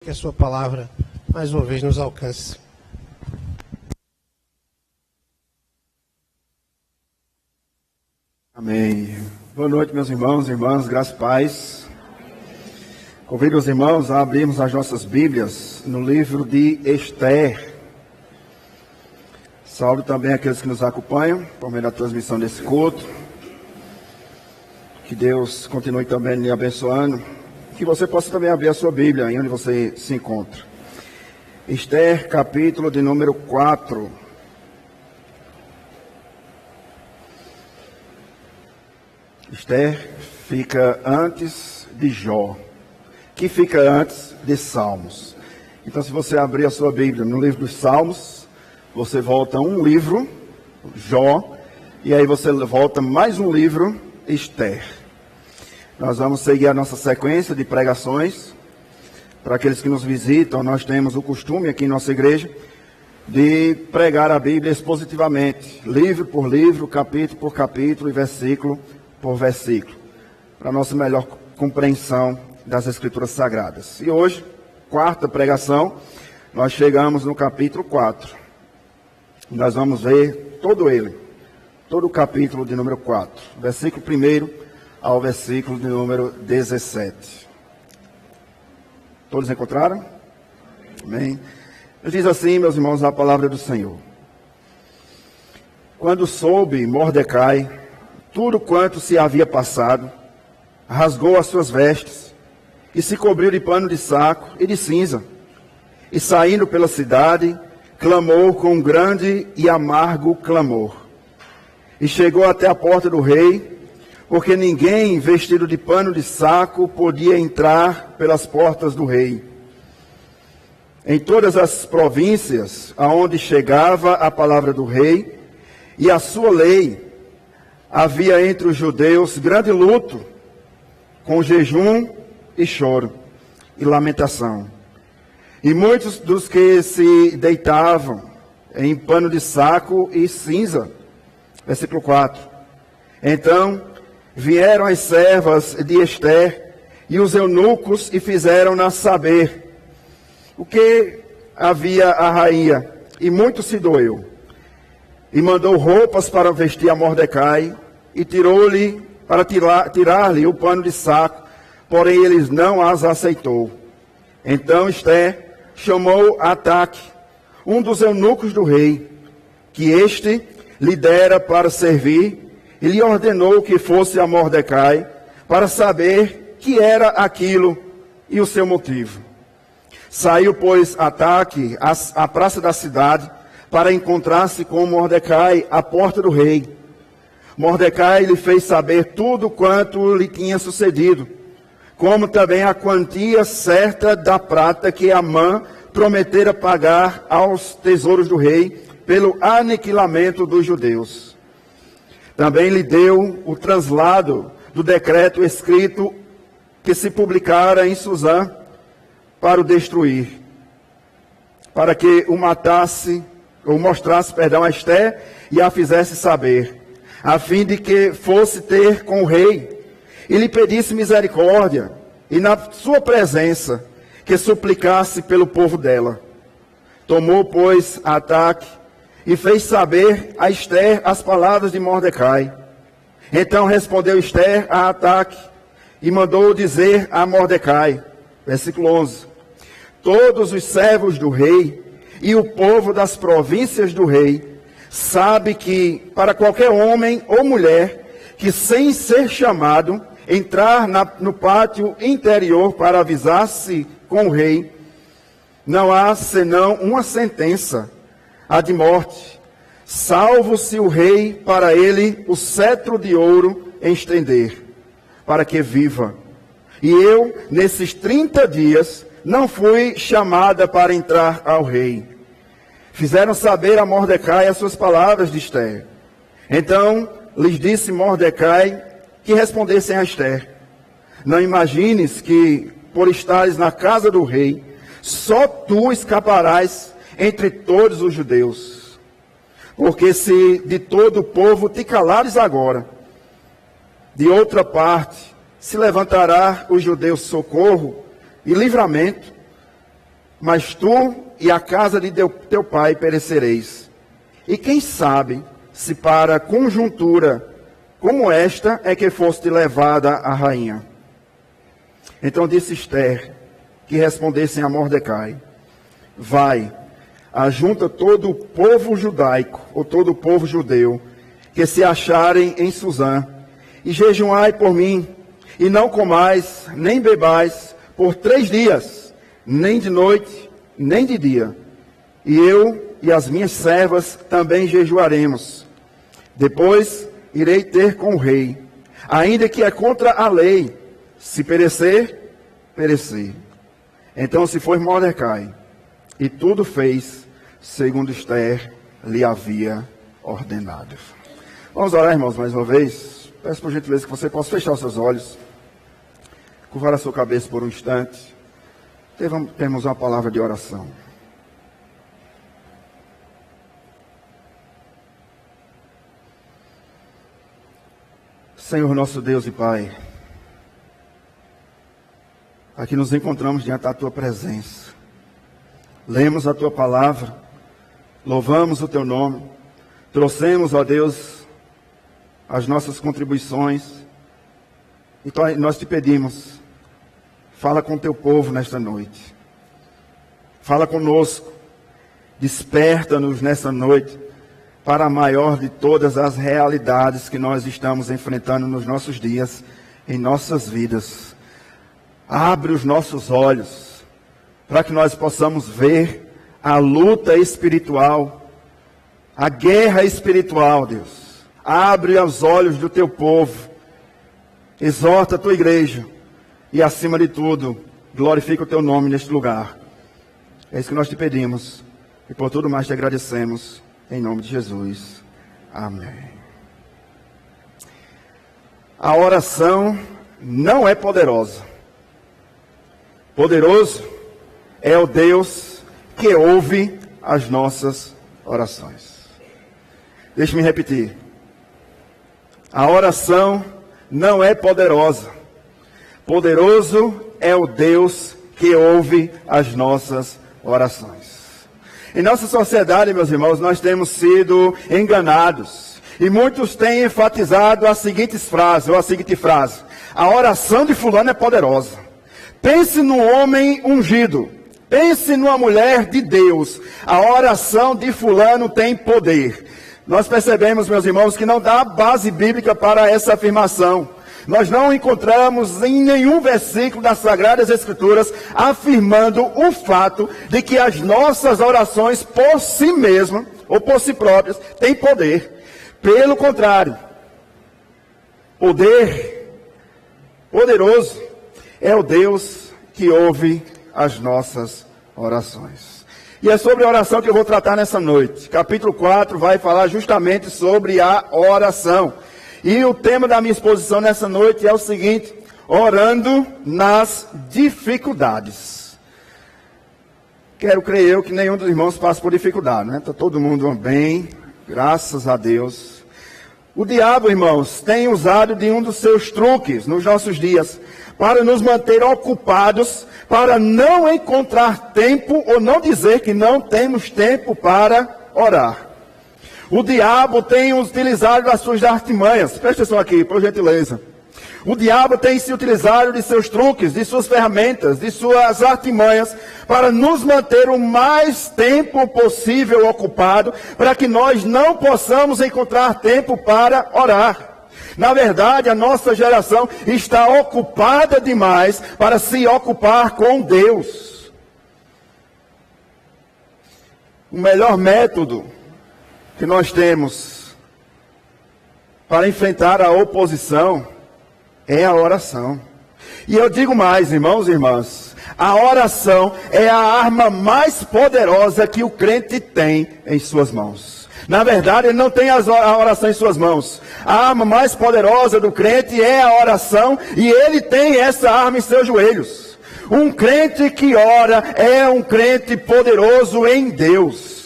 Que a sua palavra, mais uma vez, nos alcance. Amém. Boa noite, meus irmãos e irmãs, graças e paz. Convido os irmãos a abrirmos as nossas Bíblias no livro de Esther. Saúdo também aqueles que nos acompanham por meio da transmissão desse culto. Que Deus continue também lhe abençoando. Que você possa também abrir a sua Bíblia aí onde você se encontra. Esther, capítulo de número 4. Esther fica antes de Jó, que fica antes de Salmos. Então, se você abrir a sua Bíblia no livro dos Salmos, você volta um livro, Jó, e aí você volta mais um livro, Esther. Nós vamos seguir a nossa sequência de pregações. Para aqueles que nos visitam, nós temos o costume aqui em nossa igreja de pregar a Bíblia expositivamente, livro por livro, capítulo por capítulo e versículo por versículo, para a nossa melhor compreensão das Escrituras Sagradas. E hoje, quarta pregação, nós chegamos no capítulo 4. Nós vamos ver todo ele, todo o capítulo de número 4, versículo 1 ao versículo de número 17. Todos encontraram? Amém. Diz assim, meus irmãos, a palavra do Senhor. Quando soube Mordecai tudo quanto se havia passado, rasgou as suas vestes e se cobriu de pano de saco e de cinza, e saindo pela cidade, clamou com um grande e amargo clamor. E chegou até a porta do rei, porque ninguém vestido de pano de saco podia entrar pelas portas do rei. Em todas as províncias aonde chegava a palavra do rei e a sua lei, havia entre os judeus grande luto, com jejum e choro e lamentação. E muitos dos que se deitavam em pano de saco e cinza. Versículo 4. Então vieram as servas de Esther e os eunucos e fizeram-na saber o que havia a rainha, e muito se doeu. E mandou roupas para vestir a Mordecai, e tirou-lhe para tirar-lhe o pano de saco, porém eles não as aceitou. Então Esther chamou Ataque, um dos eunucos do rei, que este lhe dera para servir, e lhe ordenou que fosse a Mordecai, para saber que era aquilo e o seu motivo. Saiu, pois, Ataque à praça da cidade, para encontrar-se com Mordecai à porta do rei. Mordecai lhe fez saber tudo quanto lhe tinha sucedido, como também a quantia certa da prata que Amã prometera pagar aos tesouros do rei, pelo aniquilamento dos judeus. Também lhe deu o translado do decreto escrito que se publicara em Suzã para o destruir, para que o matasse, ou mostrasse, a Esther e a fizesse saber, a fim de que fosse ter com o rei e lhe pedisse misericórdia, e na sua presença que suplicasse pelo povo dela. Tomou, pois, Ataque e fez saber a Esther as palavras de Mordecai. Então respondeu Esther a Ataque e mandou dizer a Mordecai, versículo 11, todos os servos do rei e o povo das províncias do rei sabe que para qualquer homem ou mulher que sem ser chamado entrar no pátio interior para avisar-se com o rei, não há senão uma sentença, a de morte, salvo se o rei para ele o cetro de ouro estender, para que viva. E eu, nesses 30 dias, não fui chamada para entrar ao rei. Fizeram saber a Mordecai as suas palavras de Esther. Então lhes disse Mordecai que respondessem a Esther: não imagines que, por estares na casa do rei, só tu escaparás entre todos os judeus. Porque se de todo o povo te calares agora, de outra parte se levantará os judeus socorro e livramento, mas tu e a casa de teu pai perecereis. E quem sabe se para conjuntura como esta é que foste levada a rainha. Então disse Esther, que respondessem a Mordecai: vai, ajunta todo o povo judaico, ou todo o povo judeu, que se acharem em Susã, e jejuai por mim, e não comais, nem bebais, por 3 dias, nem de noite, nem de dia. E eu e as minhas servas também jejuaremos. Depois irei ter com o rei, ainda que é contra a lei. Se perecer, perecer. Então se foi Mordecai, e tudo fez segundo Esther lhe havia ordenado. Vamos orar, irmãos, mais uma vez. Peço por gentileza que você possa fechar os seus olhos, curvar a sua cabeça por um instante. Temos uma palavra de oração. Senhor nosso Deus e Pai, aqui nos encontramos diante da Tua presença. Lemos a Tua palavra, louvamos o Teu nome, trouxemos, ó Deus, as nossas contribuições, e nós te pedimos, fala com o Teu povo nesta noite. Fala conosco, desperta-nos nesta noite, para a maior de todas as realidades que nós estamos enfrentando nos nossos dias, em nossas vidas. Abre os nossos olhos, para que nós possamos ver a luta espiritual, a guerra espiritual, Deus. Abre os olhos do teu povo, exorta a tua igreja, e acima de tudo, glorifica o teu nome neste lugar. É isso que nós te pedimos, e por tudo mais te agradecemos. Em nome de Jesus. Amém. A oração não é poderosa. Poderoso é o Deus que ouve as nossas orações. Deixe-me repetir. A oração não é poderosa. Poderoso é o Deus que ouve as nossas orações. Em nossa sociedade, meus irmãos, nós temos sido enganados. E muitos têm enfatizado a seguinte frase: a oração de fulano é poderosa. Pense no homem ungido. Pense numa mulher de Deus. A oração de fulano tem poder. Nós percebemos, meus irmãos, que não dá base bíblica para essa afirmação. Nós não encontramos em nenhum versículo das Sagradas Escrituras afirmando o fato de que as nossas orações por si mesmas, ou por si próprias, têm poder. Pelo contrário, poderoso, é o Deus que ouve as nossas orações. E é sobre a oração que eu vou tratar nessa noite. Capítulo 4 vai falar justamente sobre a oração. E o tema da minha exposição nessa noite é o seguinte: orando nas dificuldades. Quero crer eu que nenhum dos irmãos passa por dificuldade, né? Está todo mundo bem, graças a Deus. O diabo, irmãos, tem usado de um dos seus truques nos nossos dias para nos manter ocupados, para não encontrar tempo ou não dizer que não temos tempo para orar. O diabo tem utilizado as suas artimanhas. Presta atenção aqui, por gentileza. O diabo tem se utilizado de seus truques, de suas ferramentas, de suas artimanhas, para nos manter o mais tempo possível ocupado, para que nós não possamos encontrar tempo para orar. Na verdade, a nossa geração está ocupada demais para se ocupar com Deus. O melhor método que nós temos para enfrentar a oposição é a oração. E eu digo mais, irmãos e irmãs, a oração é a arma mais poderosa que o crente tem em suas mãos. Na verdade, ele não tem a oração em suas mãos. A arma mais poderosa do crente é a oração, e ele tem essa arma em seus joelhos. Um crente que ora é um crente poderoso em Deus.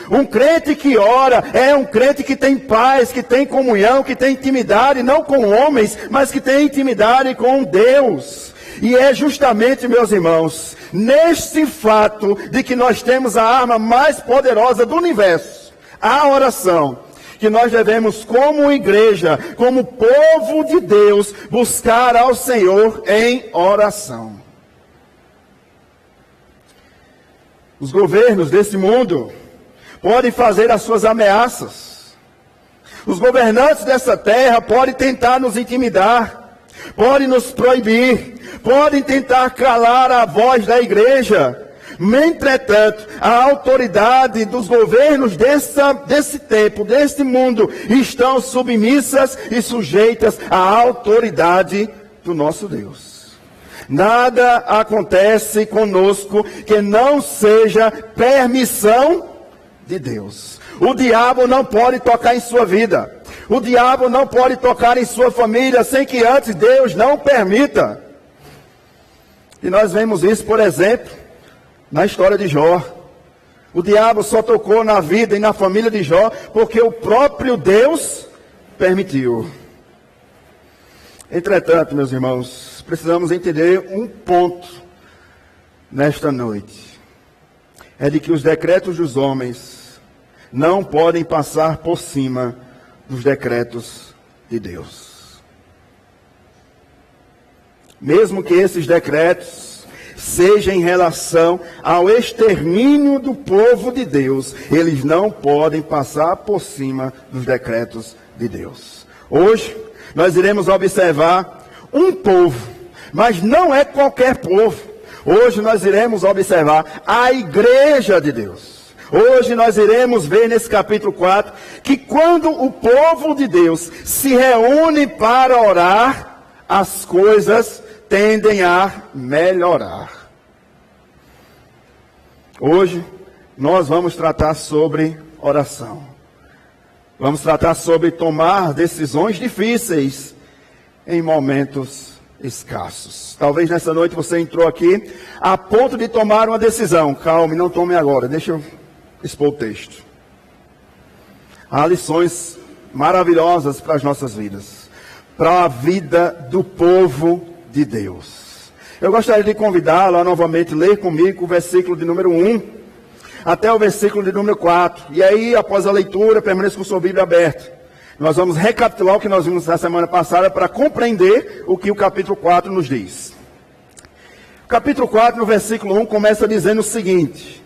Um crente que ora é um crente que tem paz, que tem comunhão, que tem intimidade, não com homens, mas que tem intimidade com Deus. E é justamente, meus irmãos, neste fato de que nós temos a arma mais poderosa do universo, a oração, que nós devemos, como igreja, como povo de Deus, buscar ao Senhor em oração. Os governos desse mundo podem fazer as suas ameaças. Os governantes dessa terra podem tentar nos intimidar, podem nos proibir, podem tentar calar a voz da igreja. Entretanto, a autoridade dos governos desse tempo, deste mundo, estão submissas e sujeitas à autoridade do nosso Deus. Nada acontece conosco que não seja permissão de Deus. O diabo não pode tocar em sua vida. O diabo não pode tocar em sua família sem que antes Deus não permita. E nós vemos isso, por exemplo, na história de Jó. O diabo só tocou na vida e na família de Jó porque o próprio Deus permitiu. Entretanto, meus irmãos, precisamos entender um ponto nesta noite. É de que os decretos dos homens não podem passar por cima dos decretos de Deus. Mesmo que esses decretos seja em relação ao extermínio do povo de Deus, eles não podem passar por cima dos decretos de Deus. Hoje, nós iremos observar um povo, mas não é qualquer povo. Hoje nós iremos observar a igreja de Deus. Hoje nós iremos ver nesse capítulo 4, que quando o povo de Deus se reúne para orar, as coisas tendem a melhorar. Hoje nós vamos tratar sobre oração. Vamos tratar sobre tomar decisões difíceis em momentos escassos. Talvez nessa noite você entrou aqui a ponto de tomar uma decisão. Calme, não tome agora. Deixa eu expor o texto. Há lições maravilhosas para as nossas vidas. Para a vida do povo de Deus. Eu gostaria de convidá-lo a novamente ler comigo o versículo de número 1 até o versículo de número 4. E aí, após a leitura, permaneça com sua Bíblia aberta. Nós vamos recapitular o que nós vimos na semana passada para compreender o que o capítulo 4 nos diz. O capítulo 4, no versículo 1, começa dizendo o seguinte: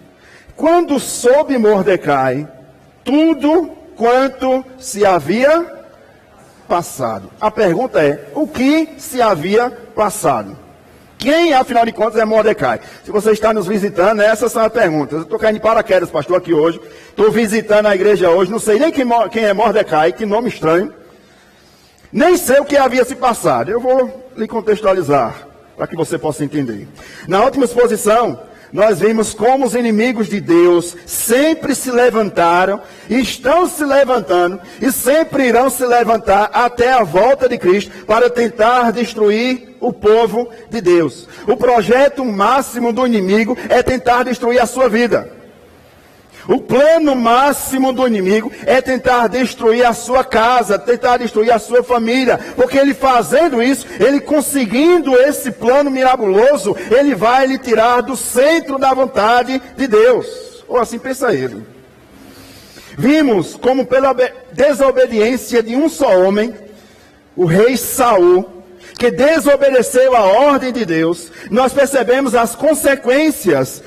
quando soube Mordecai tudo quanto se havia passado. A pergunta é, o que se havia passado? Quem, afinal de contas, é Mordecai? Se você está nos visitando, essas são as perguntas. Eu estou caindo de paraquedas, pastor, aqui hoje. Estou visitando a igreja hoje, não sei nem quem é Mordecai, que nome estranho. Nem sei o que havia se passado. Eu vou lhe contextualizar, para que você possa entender. Na última exposição, nós vimos como os inimigos de Deus sempre se levantaram, estão se levantando e sempre irão se levantar até a volta de Cristo para tentar destruir o povo de Deus. O projeto máximo do inimigo é tentar destruir a sua vida. O plano máximo do inimigo é tentar destruir a sua casa, tentar destruir a sua família. Porque ele fazendo isso, ele conseguindo esse plano miraculoso, ele vai lhe tirar do centro da vontade de Deus. Ou assim pensa ele. Vimos como pela desobediência de um só homem, o rei Saul, que desobedeceu a ordem de Deus, nós percebemos as consequências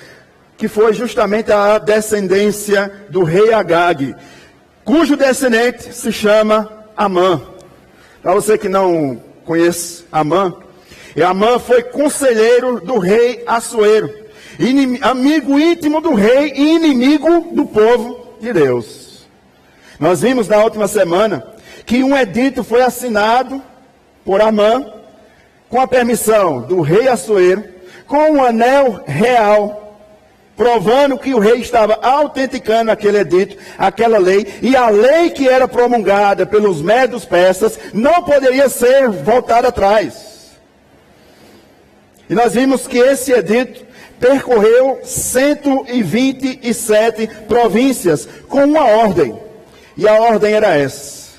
que foi justamente a descendência do rei Agag, cujo descendente se chama Amã. Para você que não conhece Amã, Amã foi conselheiro do rei Assuero, amigo íntimo do rei e inimigo do povo de Deus. Nós vimos na última semana que um edito foi assinado por Amã, com a permissão do rei Assuero, com um anel real, provando que o rei estava autenticando aquele edito, aquela lei, e a lei que era promulgada pelos médios persas não poderia ser voltada atrás. E nós vimos que esse edito percorreu 127 províncias com uma ordem, e a ordem era essa: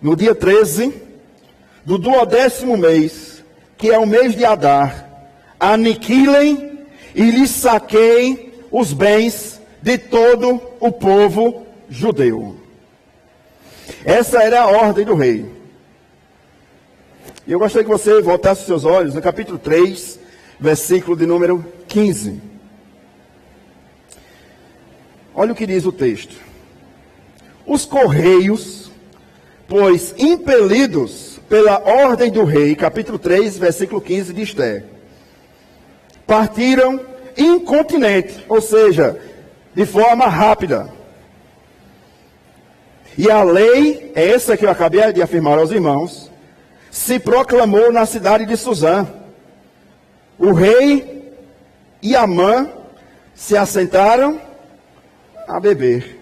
no dia 13 do 12º mês, que é o mês de Adar, aniquilem e lhes saqueiem os bens de todo o povo judeu. Essa era a ordem do rei. E eu gostaria que você voltasse os seus olhos no capítulo 3, versículo de número 15. Olha o que diz o texto. Os correios, pois impelidos pela ordem do rei, capítulo 3, versículo 15 de Esther, partiram incontinente, ou seja, de forma rápida. E a lei, essa que eu acabei de afirmar aos irmãos, se proclamou na cidade de Suzã. O rei e Amã se assentaram a beber,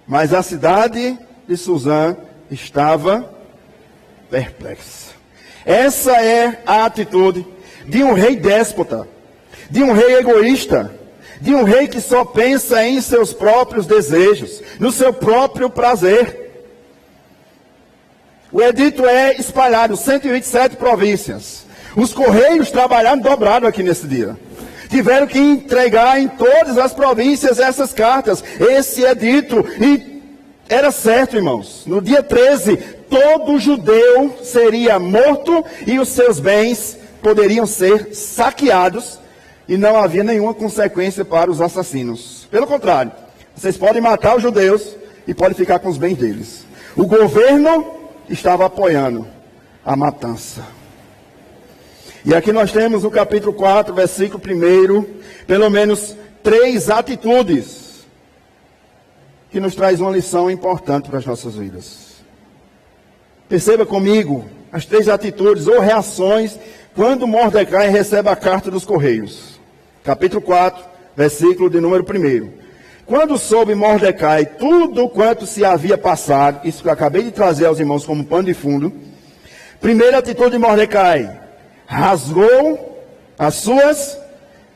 mas a cidade de Suzã estava perplexa. Essa é a atitude de um rei déspota, de um rei egoísta, de um rei que só pensa em seus próprios desejos, no seu próprio prazer. O edito é espalhado, 127 províncias. Os correios trabalharam dobrado aqui nesse dia. Tiveram que entregar em todas as províncias essas cartas, esse edito. E era certo, irmãos. No dia 13, todo judeu seria morto e os seus bens poderiam ser saqueados. E não havia nenhuma consequência para os assassinos. Pelo contrário, vocês podem matar os judeus e podem ficar com os bens deles. O governo estava apoiando a matança. E aqui nós temos no capítulo 4, versículo 1, pelo menos 3 atitudes que nos traz uma lição importante para as nossas vidas. Perceba comigo as 3 atitudes ou reações quando Mordecai recebe a carta dos correios. Capítulo 4, versículo de número 1. Quando soube Mordecai tudo quanto se havia passado, isso que eu acabei de trazer aos irmãos como pano de fundo, primeira atitude de Mordecai, rasgou as suas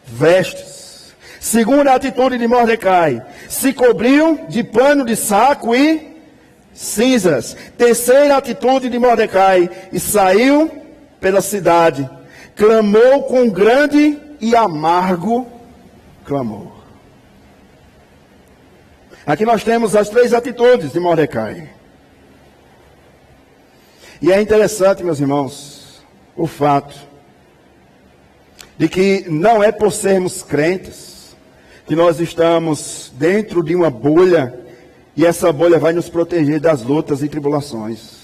vestes. Segunda atitude de Mordecai, se cobriu de pano de saco e cinzas. Terceira atitude de Mordecai, e saiu pela cidade, clamou com grande e amargo clamor. Aqui nós temos as 3 atitudes de Mordecai. E é interessante, meus irmãos, o fato de que não é por sermos crentes que nós estamos dentro de uma bolha e essa bolha vai nos proteger das lutas e tribulações.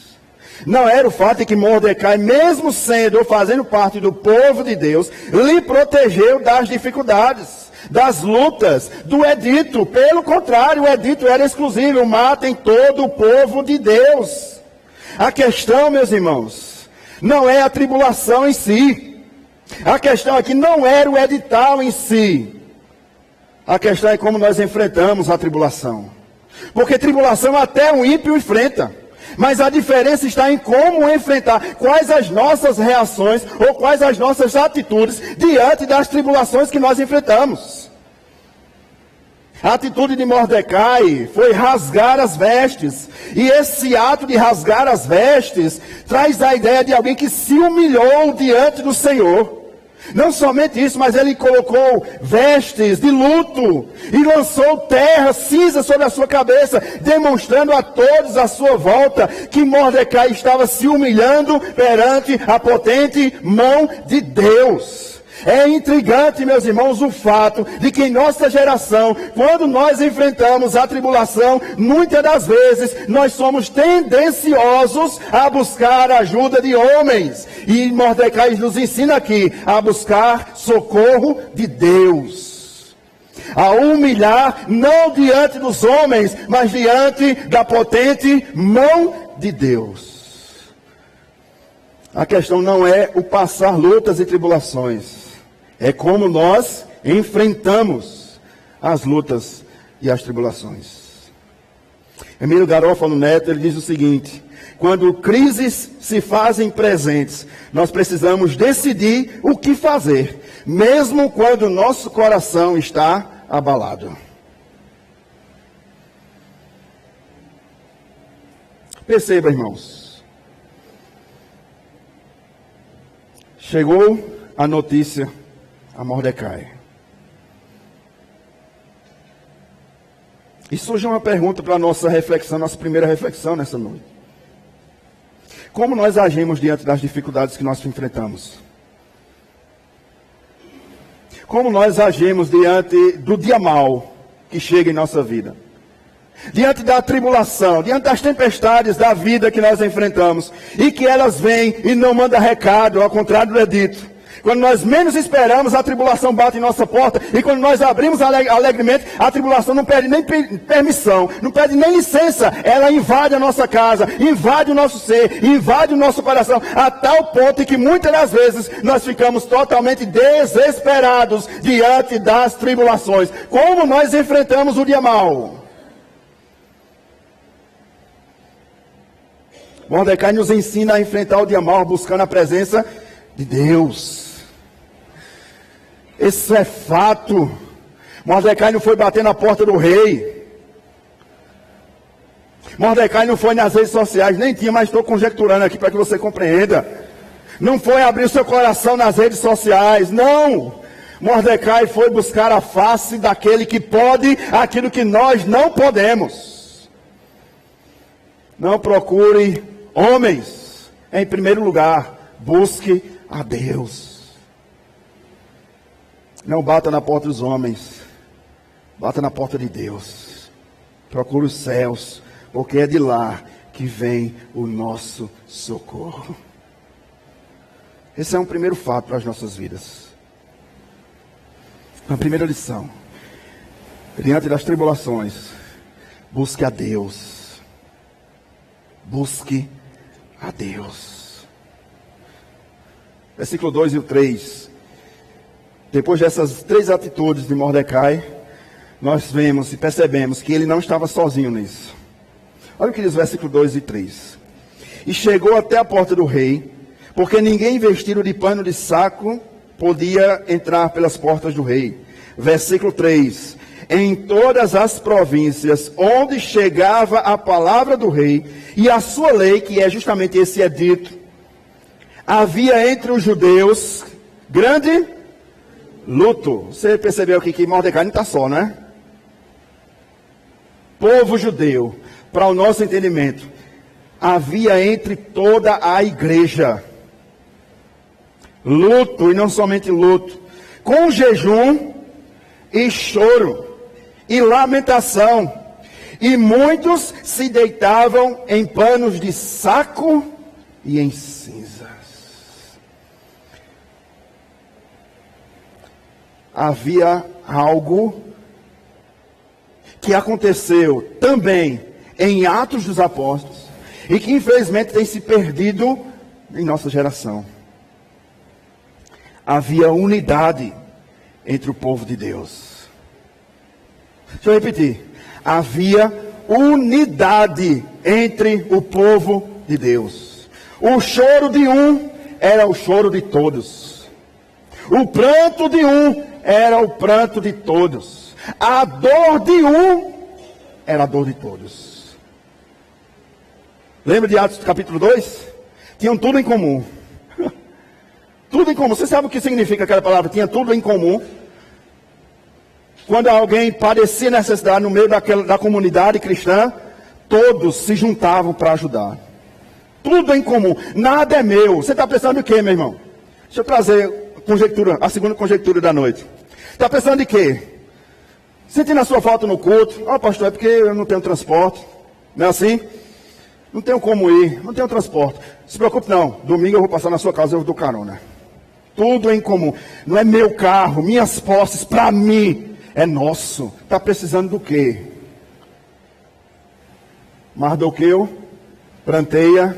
Não era o fato de que Mordecai, mesmo sendo ou fazendo parte do povo de Deus, lhe protegeu das dificuldades, das lutas, do edito. Pelo contrário, o edito era exclusivo, matem todo o povo de Deus. A questão, meus irmãos, não é a tribulação em si. A questão aqui não era o edital em si. A questão é como nós enfrentamos a tribulação. Porque tribulação até o ímpio enfrenta. Mas a diferença está em como enfrentar, quais as nossas reações ou quais as nossas atitudes diante das tribulações que nós enfrentamos. A atitude de Mordecai foi rasgar as vestes. E esse ato de rasgar as vestes traz a ideia de alguém que se humilhou diante do Senhor. Não somente isso, mas ele colocou vestes de luto e lançou terra, cinza sobre a sua cabeça, demonstrando a todos à sua volta que Mordecai estava se humilhando perante a potente mão de Deus. É intrigante, meus irmãos, o fato de que em nossa geração, quando nós enfrentamos a tribulação, muitas das vezes nós somos tendenciosos a buscar a ajuda de homens. E Mordecai nos ensina aqui a buscar socorro de Deus. A humilhar, não diante dos homens, mas diante da potente mão de Deus. A questão não é o passar lutas e tribulações. É como nós enfrentamos as lutas e as tribulações. Emílio Garofalo Neto, ele diz o seguinte: quando crises se fazem presentes, nós precisamos decidir o que fazer, mesmo quando nosso coração está abalado. Perceba, irmãos. chegou a notícia a Mordecai. E surge uma pergunta para a nossa reflexão, nossa primeira reflexão nessa noite. Como nós agimos diante das dificuldades que nós enfrentamos? Como nós agimos diante do dia mau que chega em nossa vida? Diante da tribulação, diante das tempestades da vida que nós enfrentamos, e que elas vêm e não mandam recado, ao contrário do dito. Quando nós menos esperamos, a tribulação bate em nossa porta, e quando nós abrimos alegremente, a tribulação não pede nem permissão, não pede nem licença, ela invade a nossa casa, invade o nosso ser, invade o nosso coração, a tal ponto que muitas das vezes nós ficamos totalmente desesperados diante das tribulações. Como nós enfrentamos o dia mau? Mordecai nos ensina a enfrentar o dia mau buscando a presença de Deus. Isso é fato. Mordecai não foi bater na porta do rei. Mordecai não foi nas redes sociais, nem tinha, mas estou conjecturando aqui para que você compreenda. Não foi abrir o seu coração nas redes sociais, não. Mordecai foi buscar a face daquele que pode aquilo que nós não podemos. Não procure homens, em primeiro lugar, busque a Deus. Não bata na porta dos homens, bata na porta de Deus. Procure os céus, porque é de lá que vem o nosso socorro. Esse é um primeiro fato para as nossas vidas. A primeira lição. Diante das tribulações, busque a Deus. Busque a Deus. Versículo 2 e o 3. Depois dessas três atitudes de Mordecai, nós vemos e percebemos que ele não estava sozinho nisso. Olha o que diz o versículo 2 e 3. E chegou até a porta do rei, porque ninguém vestido de pano de saco podia entrar pelas portas do rei. Versículo 3. Em todas as províncias onde chegava a palavra do rei e a sua lei, que é justamente esse edito, havia entre os judeus grande luto. Você percebeu aqui que Mordecai não está só, né? Povo judeu, para o nosso entendimento, havia entre toda a igreja luto, e não somente luto, com jejum e choro e lamentação, e muitos se deitavam em panos de saco e em cinzas. Havia algo que aconteceu também em Atos dos Apóstolos e que infelizmente tem se perdido em nossa geração. Havia unidade entre o povo de Deus. Deixa eu repetir. Havia unidade entre o povo de Deus. O choro de um era o choro de todos. O pranto de um era o pranto de todos. A dor de um era a dor de todos. Lembra de Atos capítulo 2? Tinham tudo em comum. Tudo em comum. Você sabe o que significa aquela palavra? Tinha tudo em comum. Quando alguém padecia necessidade no meio da comunidade cristã, todos se juntavam para ajudar. Tudo em comum. Nada é meu. Você está pensando em quê, meu irmão? Deixa eu trazer a segunda conjectura da noite. Está pensando em quê? Sentindo a sua falta no culto. Pastor, é porque eu não tenho transporte. Não é assim? Não tenho como ir, não tenho transporte. Não se preocupe não. Domingo eu vou passar na sua casa, eu dou carona. Tudo em comum. Não é meu carro, minhas posses, para mim. É nosso. Está precisando do quê? Mardoqueu pranteia,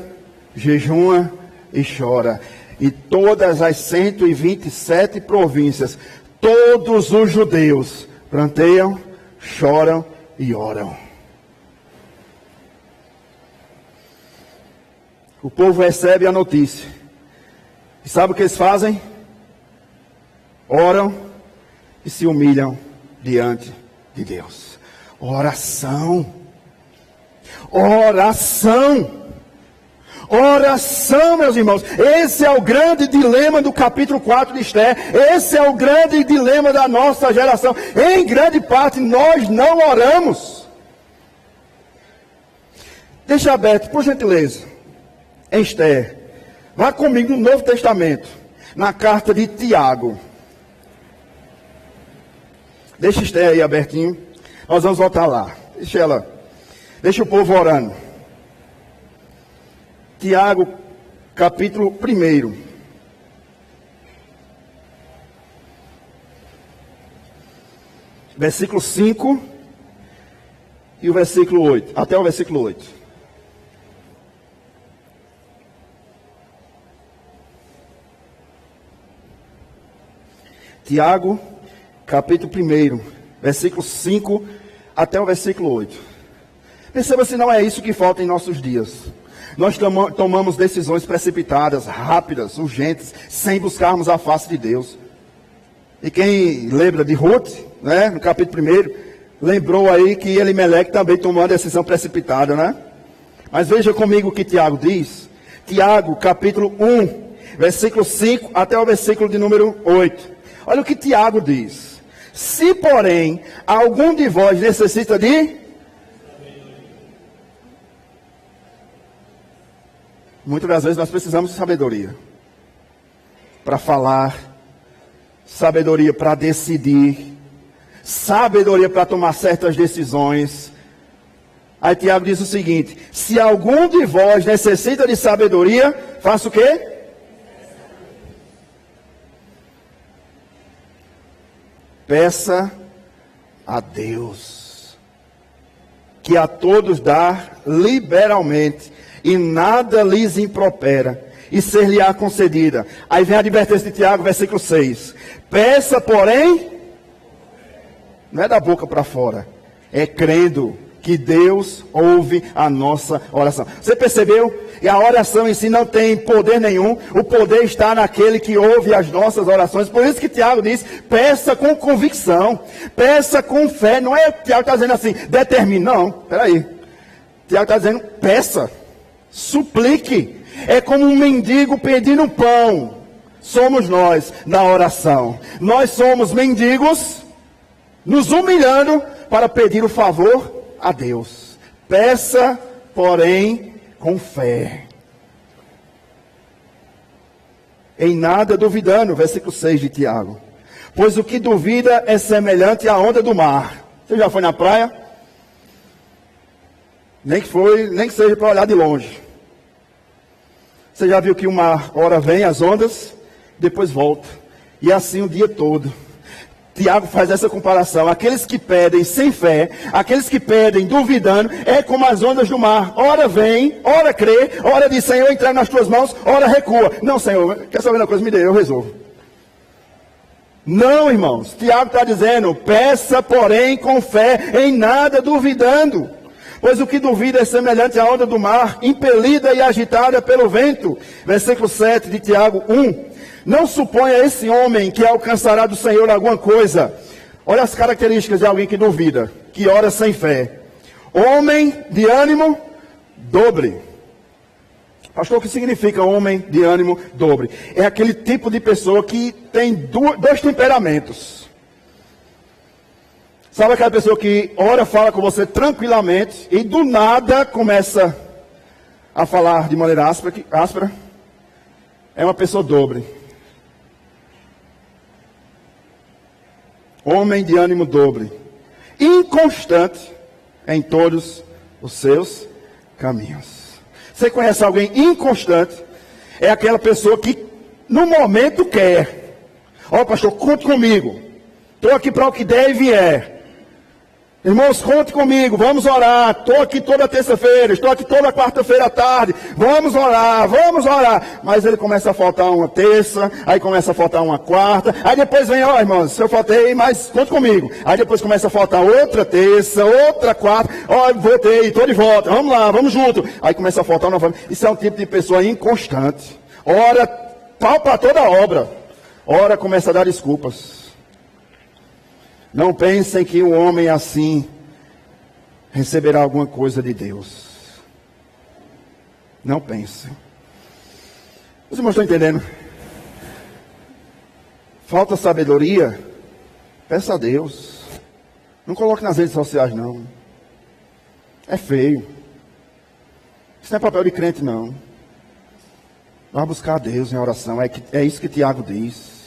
jejuma e chora. E todas as 127 províncias, todos os judeus pranteiam, choram e oram. O povo recebe a notícia. E sabe o que eles fazem? Oram e se humilham diante de Deus. Oração. Oração. Oração, meus irmãos. Esse é o grande dilema do capítulo 4 de Esther. Esse é o grande dilema da nossa geração. Em grande parte, nós não oramos. Deixa aberto, por gentileza, em Esther. Vá comigo no Novo Testamento, na carta de Tiago. Deixa Esther aí abertinho. Nós vamos voltar lá. Deixa o povo orando. Tiago, capítulo 1. Versículo 5 e o versículo 8. Até o versículo 8. Tiago, capítulo 1, versículo 5 até o versículo 8. Perceba se não é isso que falta em nossos dias. Nós tomamos decisões precipitadas, rápidas, urgentes, sem buscarmos a face de Deus. E quem lembra de Ruth, né, no capítulo 1, lembrou aí que Elimeleque também tomou uma decisão precipitada, né? Mas veja comigo o que Tiago diz. Tiago, capítulo 1, versículo 5 até o versículo de número 8. Olha o que Tiago diz. Se, porém, algum de vós necessita de... Muitas das vezes nós precisamos de sabedoria para falar, sabedoria para decidir, sabedoria para tomar certas decisões. Aí Tiago diz o seguinte: se algum de vós necessita de sabedoria, faça o quê? Peça a Deus, que a todos dá liberalmente, e nada lhes impropera, e ser-lhe-á concedida. Aí vem a advertência de Tiago, versículo 6. Peça, porém, não é da boca para fora, é crendo que Deus ouve a nossa oração. Você percebeu? E a oração em si não tem poder nenhum. O poder está naquele que ouve as nossas orações. Por isso que Tiago diz, peça com convicção, peça com fé. Não é Tiago está dizendo assim, determine. Não, peraí. Tiago está dizendo, peça. Suplique. É como um mendigo pedindo pão. Somos nós na oração. Nós somos mendigos nos humilhando para pedir o favor a Deus. Peça, porém, com fé. Em nada duvidando, versículo 6 de Tiago. Pois o que duvida é semelhante à onda do mar. Você já foi na praia? Nem que seja para olhar de longe. Você já viu que uma hora vem as ondas, depois volta. E assim o dia todo. Tiago faz essa comparação. Aqueles que pedem sem fé, aqueles que pedem duvidando, é como as ondas do mar. Ora vem, ora crê, ora diz, Senhor, entrega nas tuas mãos, ora recua. Não, Senhor, quer saber uma coisa? Me dê, eu resolvo. Não, irmãos. Tiago está dizendo, peça, porém, com fé, em nada duvidando. Pois o que duvida é semelhante à onda do mar, impelida e agitada pelo vento. Versículo 7 de Tiago 1. Não suponha esse homem que alcançará do Senhor alguma coisa. Olha as características de alguém que duvida, que ora sem fé. Homem de ânimo dobre. Pastor, o que significa homem de ânimo dobre? É aquele tipo de pessoa que tem dois temperamentos. Sabe aquela pessoa que ora, fala com você tranquilamente e do nada começa a falar de maneira áspera? É uma pessoa dobre. Homem de ânimo dobre. Inconstante em todos os seus caminhos. Você conhece alguém inconstante? É aquela pessoa que no momento quer. Ó, pastor, conte comigo. Estou aqui para o que der e vier. Irmãos, conte comigo, vamos orar. Estou aqui toda terça-feira, estou aqui toda quarta-feira à tarde. Vamos orar, vamos orar. Mas ele começa a faltar uma terça, aí começa a faltar uma quarta. Aí depois vem, ó irmãos, se eu faltei, mas conte comigo. Aí depois começa a faltar outra terça, outra quarta. Ó, voltei, estou de volta, vamos lá, vamos junto. Aí começa a faltar novamente. Isso é um tipo de pessoa inconstante. Ora, pau para toda a obra. Ora, começa a dar desculpas. Não pensem que um homem assim receberá alguma coisa de Deus. Não pense. Os irmãos estão entendendo? Falta sabedoria? Peça a Deus. Não coloque nas redes sociais, não. É feio. Isso não é papel de crente, não. Vá buscar a Deus em oração. É isso que Tiago diz.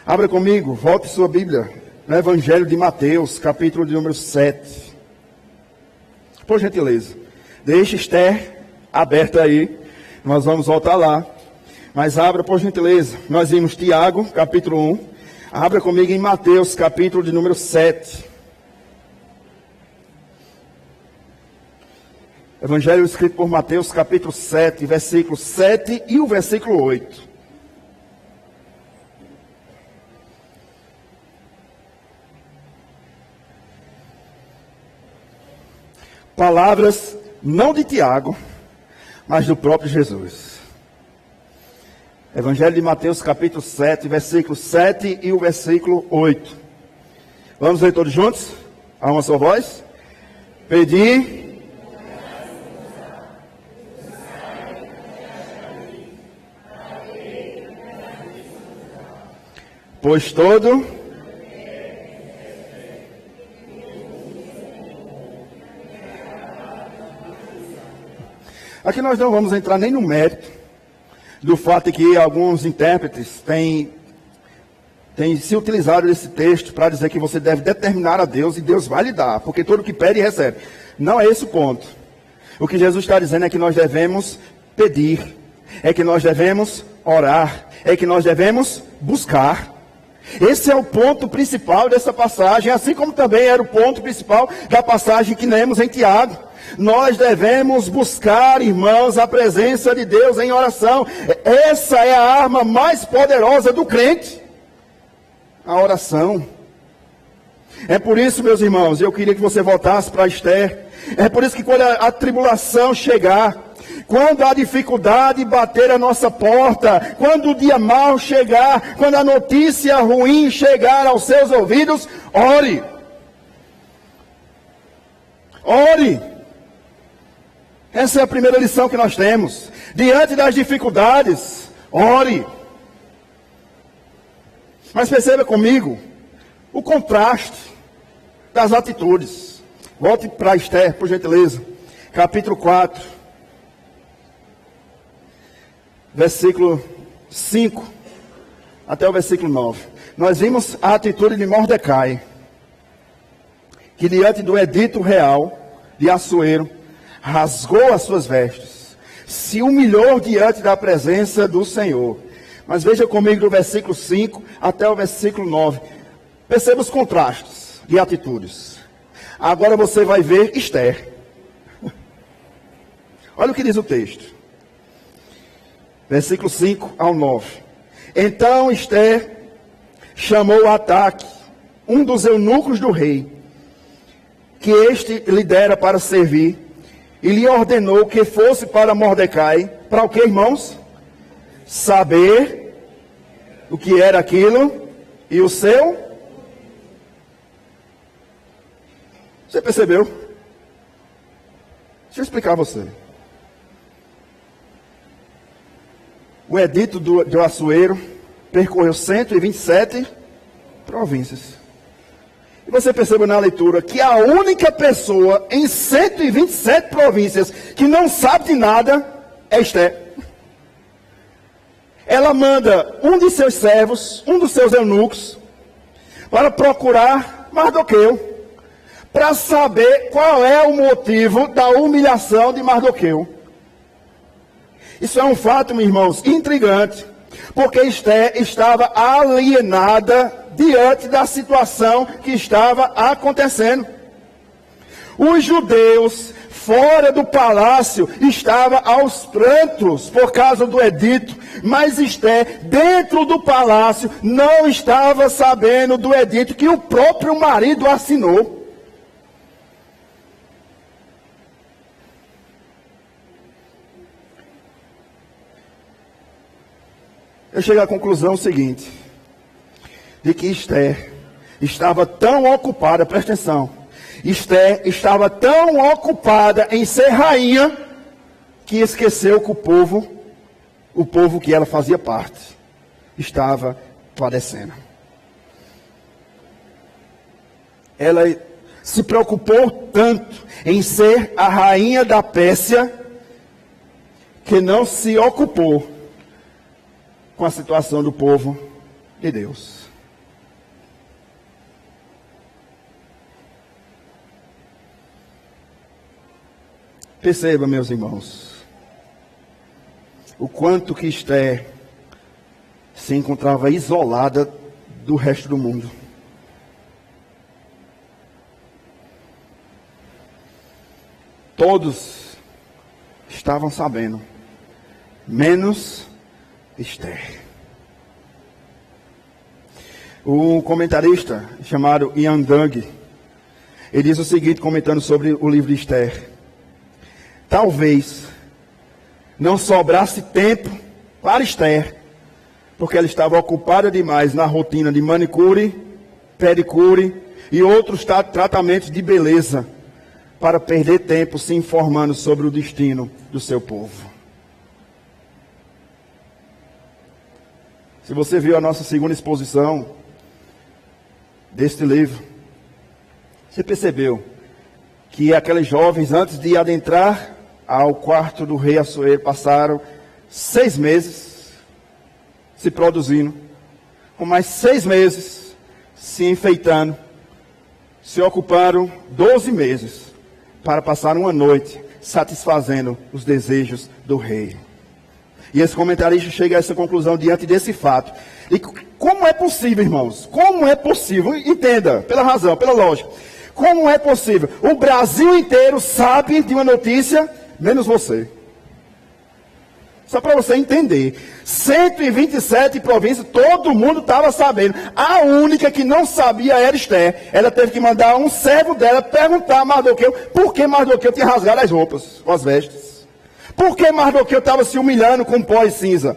Abra comigo, volte sua Bíblia no Evangelho de Mateus, capítulo de número 7. Por gentileza, deixe Esther aberta aí. Nós vamos voltar lá. Mas abra por gentileza. Nós vimos Tiago, capítulo 1. Abra comigo em Mateus, capítulo de número 7. Evangelho escrito por Mateus, capítulo 7, versículo 7 e o versículo 8. Palavras não de Tiago, mas do próprio Jesus. Evangelho de Mateus, capítulo 7, versículo 7 e o versículo 8. Vamos ler todos juntos? A uma só voz. Pedi, pois todo aqui nós não vamos entrar nem no mérito do fato de que alguns intérpretes têm se utilizado desse texto para dizer que você deve determinar a Deus e Deus vai lhe dar, porque todo o que pede recebe. Não é esse o ponto. O que Jesus está dizendo é que nós devemos pedir, é que nós devemos orar, é que nós devemos buscar. Esse é o ponto principal dessa passagem, assim como também era o ponto principal da passagem que lemos em Tiago. Nós devemos buscar, irmãos, a presença de Deus em oração. Essa é a arma mais poderosa do crente, a oração. É por isso, meus irmãos, eu queria que você voltasse para Esther. É por isso que quando a tribulação chegar, quando a dificuldade bater a nossa porta, quando o dia mau chegar, quando a notícia ruim chegar aos seus ouvidos, ore. Ore. Essa é a primeira lição que nós temos. Diante das dificuldades, ore. Mas perceba comigo o contraste das atitudes. Volte para Esther, por gentileza. Capítulo 4. Versículo 5 até o versículo 9. Nós vimos a atitude de Mordecai, que diante do edito real de Assuero, rasgou as suas vestes, se humilhou diante da presença do Senhor. Mas veja comigo do versículo 5 até o versículo 9. Perceba os contrastes de atitudes. Agora você vai ver Esther. Olha o que diz o texto. Versículo 5 ao 9. Então Esther chamou Ataque, um dos eunucos do rei, que este lhe dera para servir, e lhe ordenou que fosse para Mordecai. Para o que, irmãos? Saber o que era aquilo e o seu. Você percebeu? Deixa eu explicar a você. O edito do Assuero percorreu 127 províncias. E você percebe na leitura que a única pessoa em 127 províncias que não sabe de nada é Esther. Ela manda um de seus servos, um dos seus eunucos, para procurar Mardoqueu, para saber qual é o motivo da humilhação de Mardoqueu. Isso é um fato, meus irmãos, intrigante, porque Esther estava alienada diante da situação que estava acontecendo. Os judeus, fora do palácio, estavam aos prantos por causa do edito, mas Esther, dentro do palácio, não estava sabendo do edito que o próprio marido assinou. Eu chego à conclusão seguinte, de que Esther estava tão ocupada, presta atenção, Esther estava tão ocupada em ser rainha, que esqueceu que o povo que ela fazia parte, estava padecendo. Ela se preocupou tanto em ser a rainha da Pérsia, que não se ocupou com a situação do povo de Deus. Perceba, meus irmãos, o quanto que Esther se encontrava isolada do resto do mundo. Todos estavam sabendo, menos Esther. Um comentarista chamado Ian Dung, ele diz o seguinte, comentando sobre o livro de Esther: talvez não sobrasse tempo para Esther, porque ela estava ocupada demais na rotina de manicure, pedicure e outros tratamentos de beleza, para perder tempo se informando sobre o destino do seu povo. Se você viu a nossa segunda exposição deste livro, você percebeu que aqueles jovens, antes de adentrar ao quarto do rei Assuero, passaram 6 meses se produzindo, com mais 6 meses se enfeitando, se ocuparam 12 meses para passar uma noite satisfazendo os desejos do rei. E esse comentarista chega a essa conclusão diante desse fato. E como é possível, irmãos? Como é possível? Entenda, pela razão, pela lógica. Como é possível? O Brasil inteiro sabe de uma notícia, menos você. Só para você entender. 127 províncias, todo mundo estava sabendo. A única que não sabia era Esther. Ela teve que mandar um servo dela perguntar a Mardoqueu por que Mardoqueu tinha rasgado as roupas, as vestes. Por que Mardoqueu estava se humilhando com pó e cinza?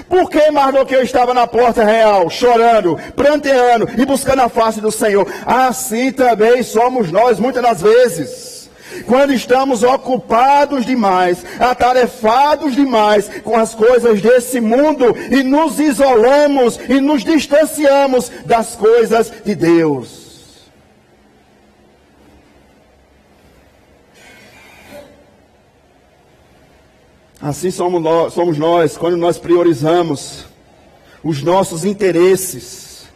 Por que Mardoqueu estava na porta real, chorando, pranteando e buscando a face do Senhor? Assim também somos nós, muitas das vezes. Quando estamos ocupados demais, atarefados demais com as coisas desse mundo e nos isolamos e nos distanciamos das coisas de Deus. Assim somos nós quando nós priorizamos os nossos interesses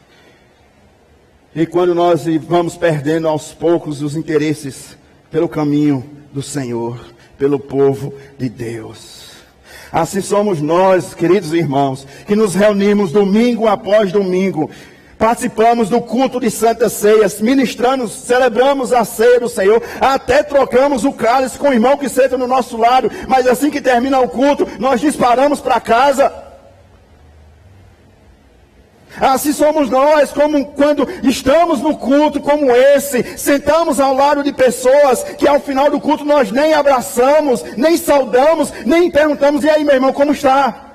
e quando nós vamos perdendo aos poucos os interesses pelo caminho do Senhor, pelo povo de Deus. Assim somos nós, queridos irmãos, que nos reunimos domingo após domingo, participamos do culto de Santa Ceia, ministramos, celebramos a ceia do Senhor, até trocamos o cálice com o irmão que senta no nosso lado, mas assim que termina o culto, nós disparamos para casa. Assim somos nós, como quando estamos no culto como esse, sentamos ao lado de pessoas que ao final do culto nós nem abraçamos, nem saudamos, nem perguntamos, e aí meu irmão, como está?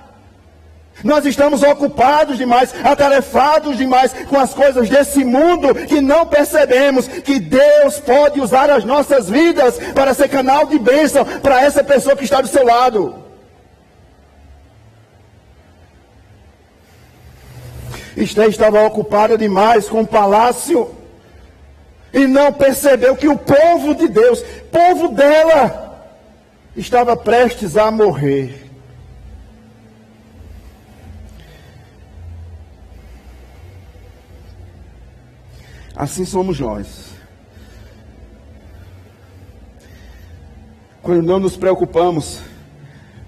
Nós estamos ocupados demais, atarefados demais com as coisas desse mundo, que não percebemos que Deus pode usar as nossas vidas para ser canal de bênção para essa pessoa que está do seu lado. Esther estava ocupada demais com o palácio e não percebeu que o povo de Deus, povo dela, estava prestes a morrer. Assim somos nós. Quando não nos preocupamos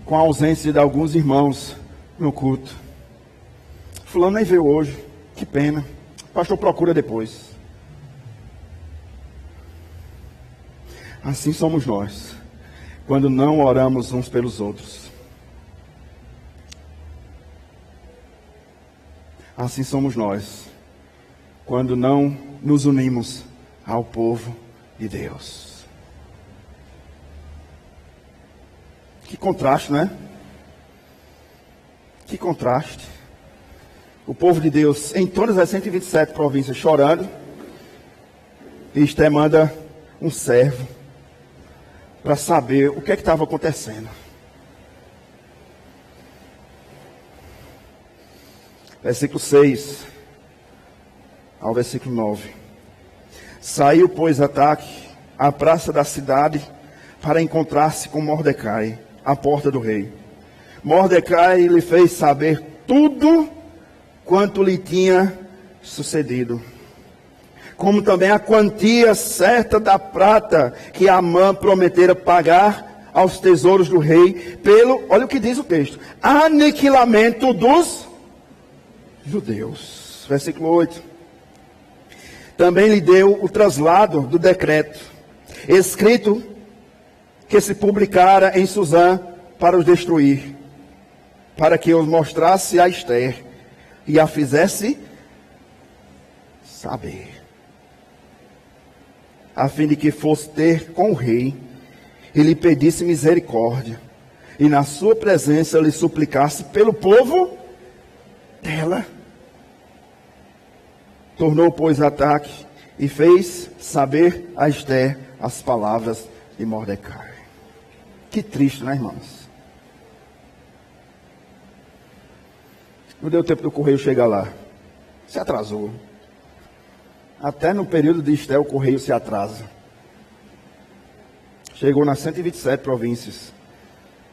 com a ausência de alguns irmãos no culto. Fulano nem veio hoje, que pena. O pastor procura depois. Assim somos nós, quando não oramos uns pelos outros. Assim somos nós, quando não nos unimos ao povo de Deus. Que contraste, né? Que contraste. O povo de Deus, em todas as 127 províncias, chorando. E Esther manda um servo para saber o que estava acontecendo. Versículo 6 ao versículo 9. Saiu, pois, Ataque à praça da cidade para encontrar-se com Mordecai, à porta do rei. Mordecai lhe fez saber tudo quanto lhe tinha sucedido, como também a quantia certa da prata que Amã prometera pagar aos tesouros do rei, pelo, olha o que diz o texto, aniquilamento dos judeus. Versículo 8. Também lhe deu o traslado do decreto, escrito que se publicara em Susã para os destruir, para que os mostrasse a Ester e a fizesse saber, a fim de que fosse ter com o rei e lhe pedisse misericórdia, e na sua presença lhe suplicasse pelo povo dela. Tornou, pois, Ataque e fez saber a Ester as palavras de Mordecai. Que triste, né, irmãos? Não deu tempo do correio chegar lá. Se atrasou. Até no período de Ester o correio se atrasa. Chegou nas 127 províncias,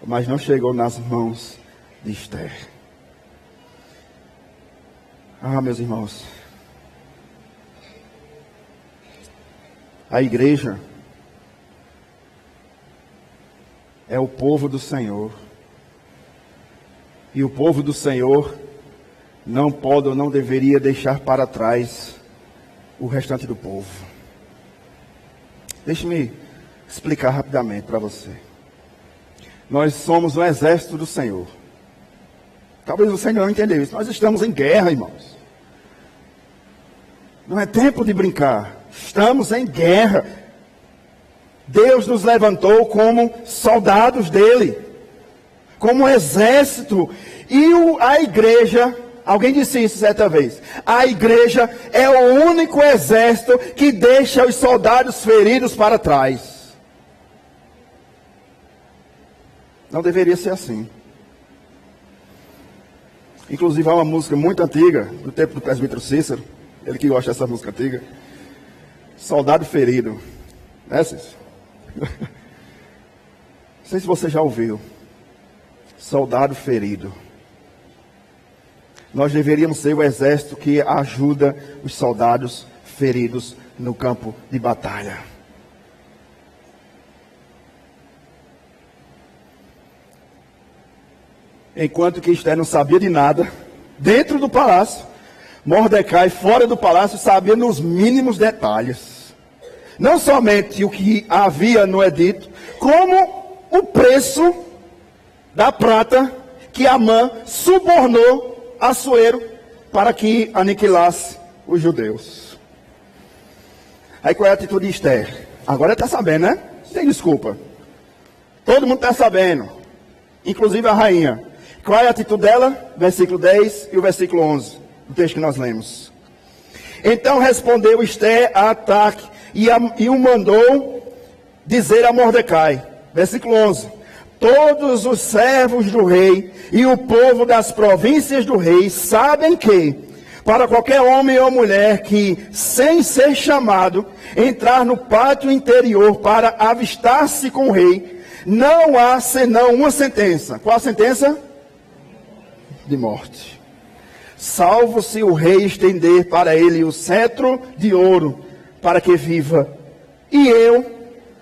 mas não chegou nas mãos de Ester. Ah, meus irmãos, a igreja é o povo do Senhor. E o povo do Senhor não pode ou não deveria deixar para trás o restante do povo. Deixe-me explicar rapidamente para você. Nós somos o exército do Senhor. Talvez você não entendeu isso. Nós estamos em guerra, irmãos. Não é tempo de brincar. Estamos em guerra. Deus nos levantou como soldados dele, como exército. E a igreja, alguém disse isso certa vez, a igreja é o único exército que deixa os soldados feridos para trás. Não deveria ser assim. Inclusive há uma música muito antiga, do tempo do presbítero Cícero, ele que gosta dessa música antiga, Soldado Ferido. Né, Cícero? Não sei se você já ouviu. Soldado ferido. Nós deveríamos ser o exército que ajuda os soldados feridos no campo de batalha. Enquanto que Ester não sabia de nada, dentro do palácio, Mordecai, fora do palácio, sabia nos mínimos detalhes. Não somente o que havia no edito, como o preço da prata que Amã subornou Assuero para que aniquilasse os judeus. Aí qual é a atitude de Ester? Agora está sabendo, né? Sem desculpa. Todo mundo está sabendo, inclusive a rainha. Qual é a atitude dela? Versículo 10 e o versículo 11, do texto que nós lemos. Então respondeu Ester a Ataque e o mandou dizer a Mordecai. Versículo 11. Todos os servos do rei e o povo das províncias do rei sabem que, para qualquer homem ou mulher que, sem ser chamado, entrar no pátio interior para avistar-se com o rei, não há senão uma sentença. Qual a sentença? De morte. Salvo se o rei estender para ele o cetro de ouro, para que viva. E eu,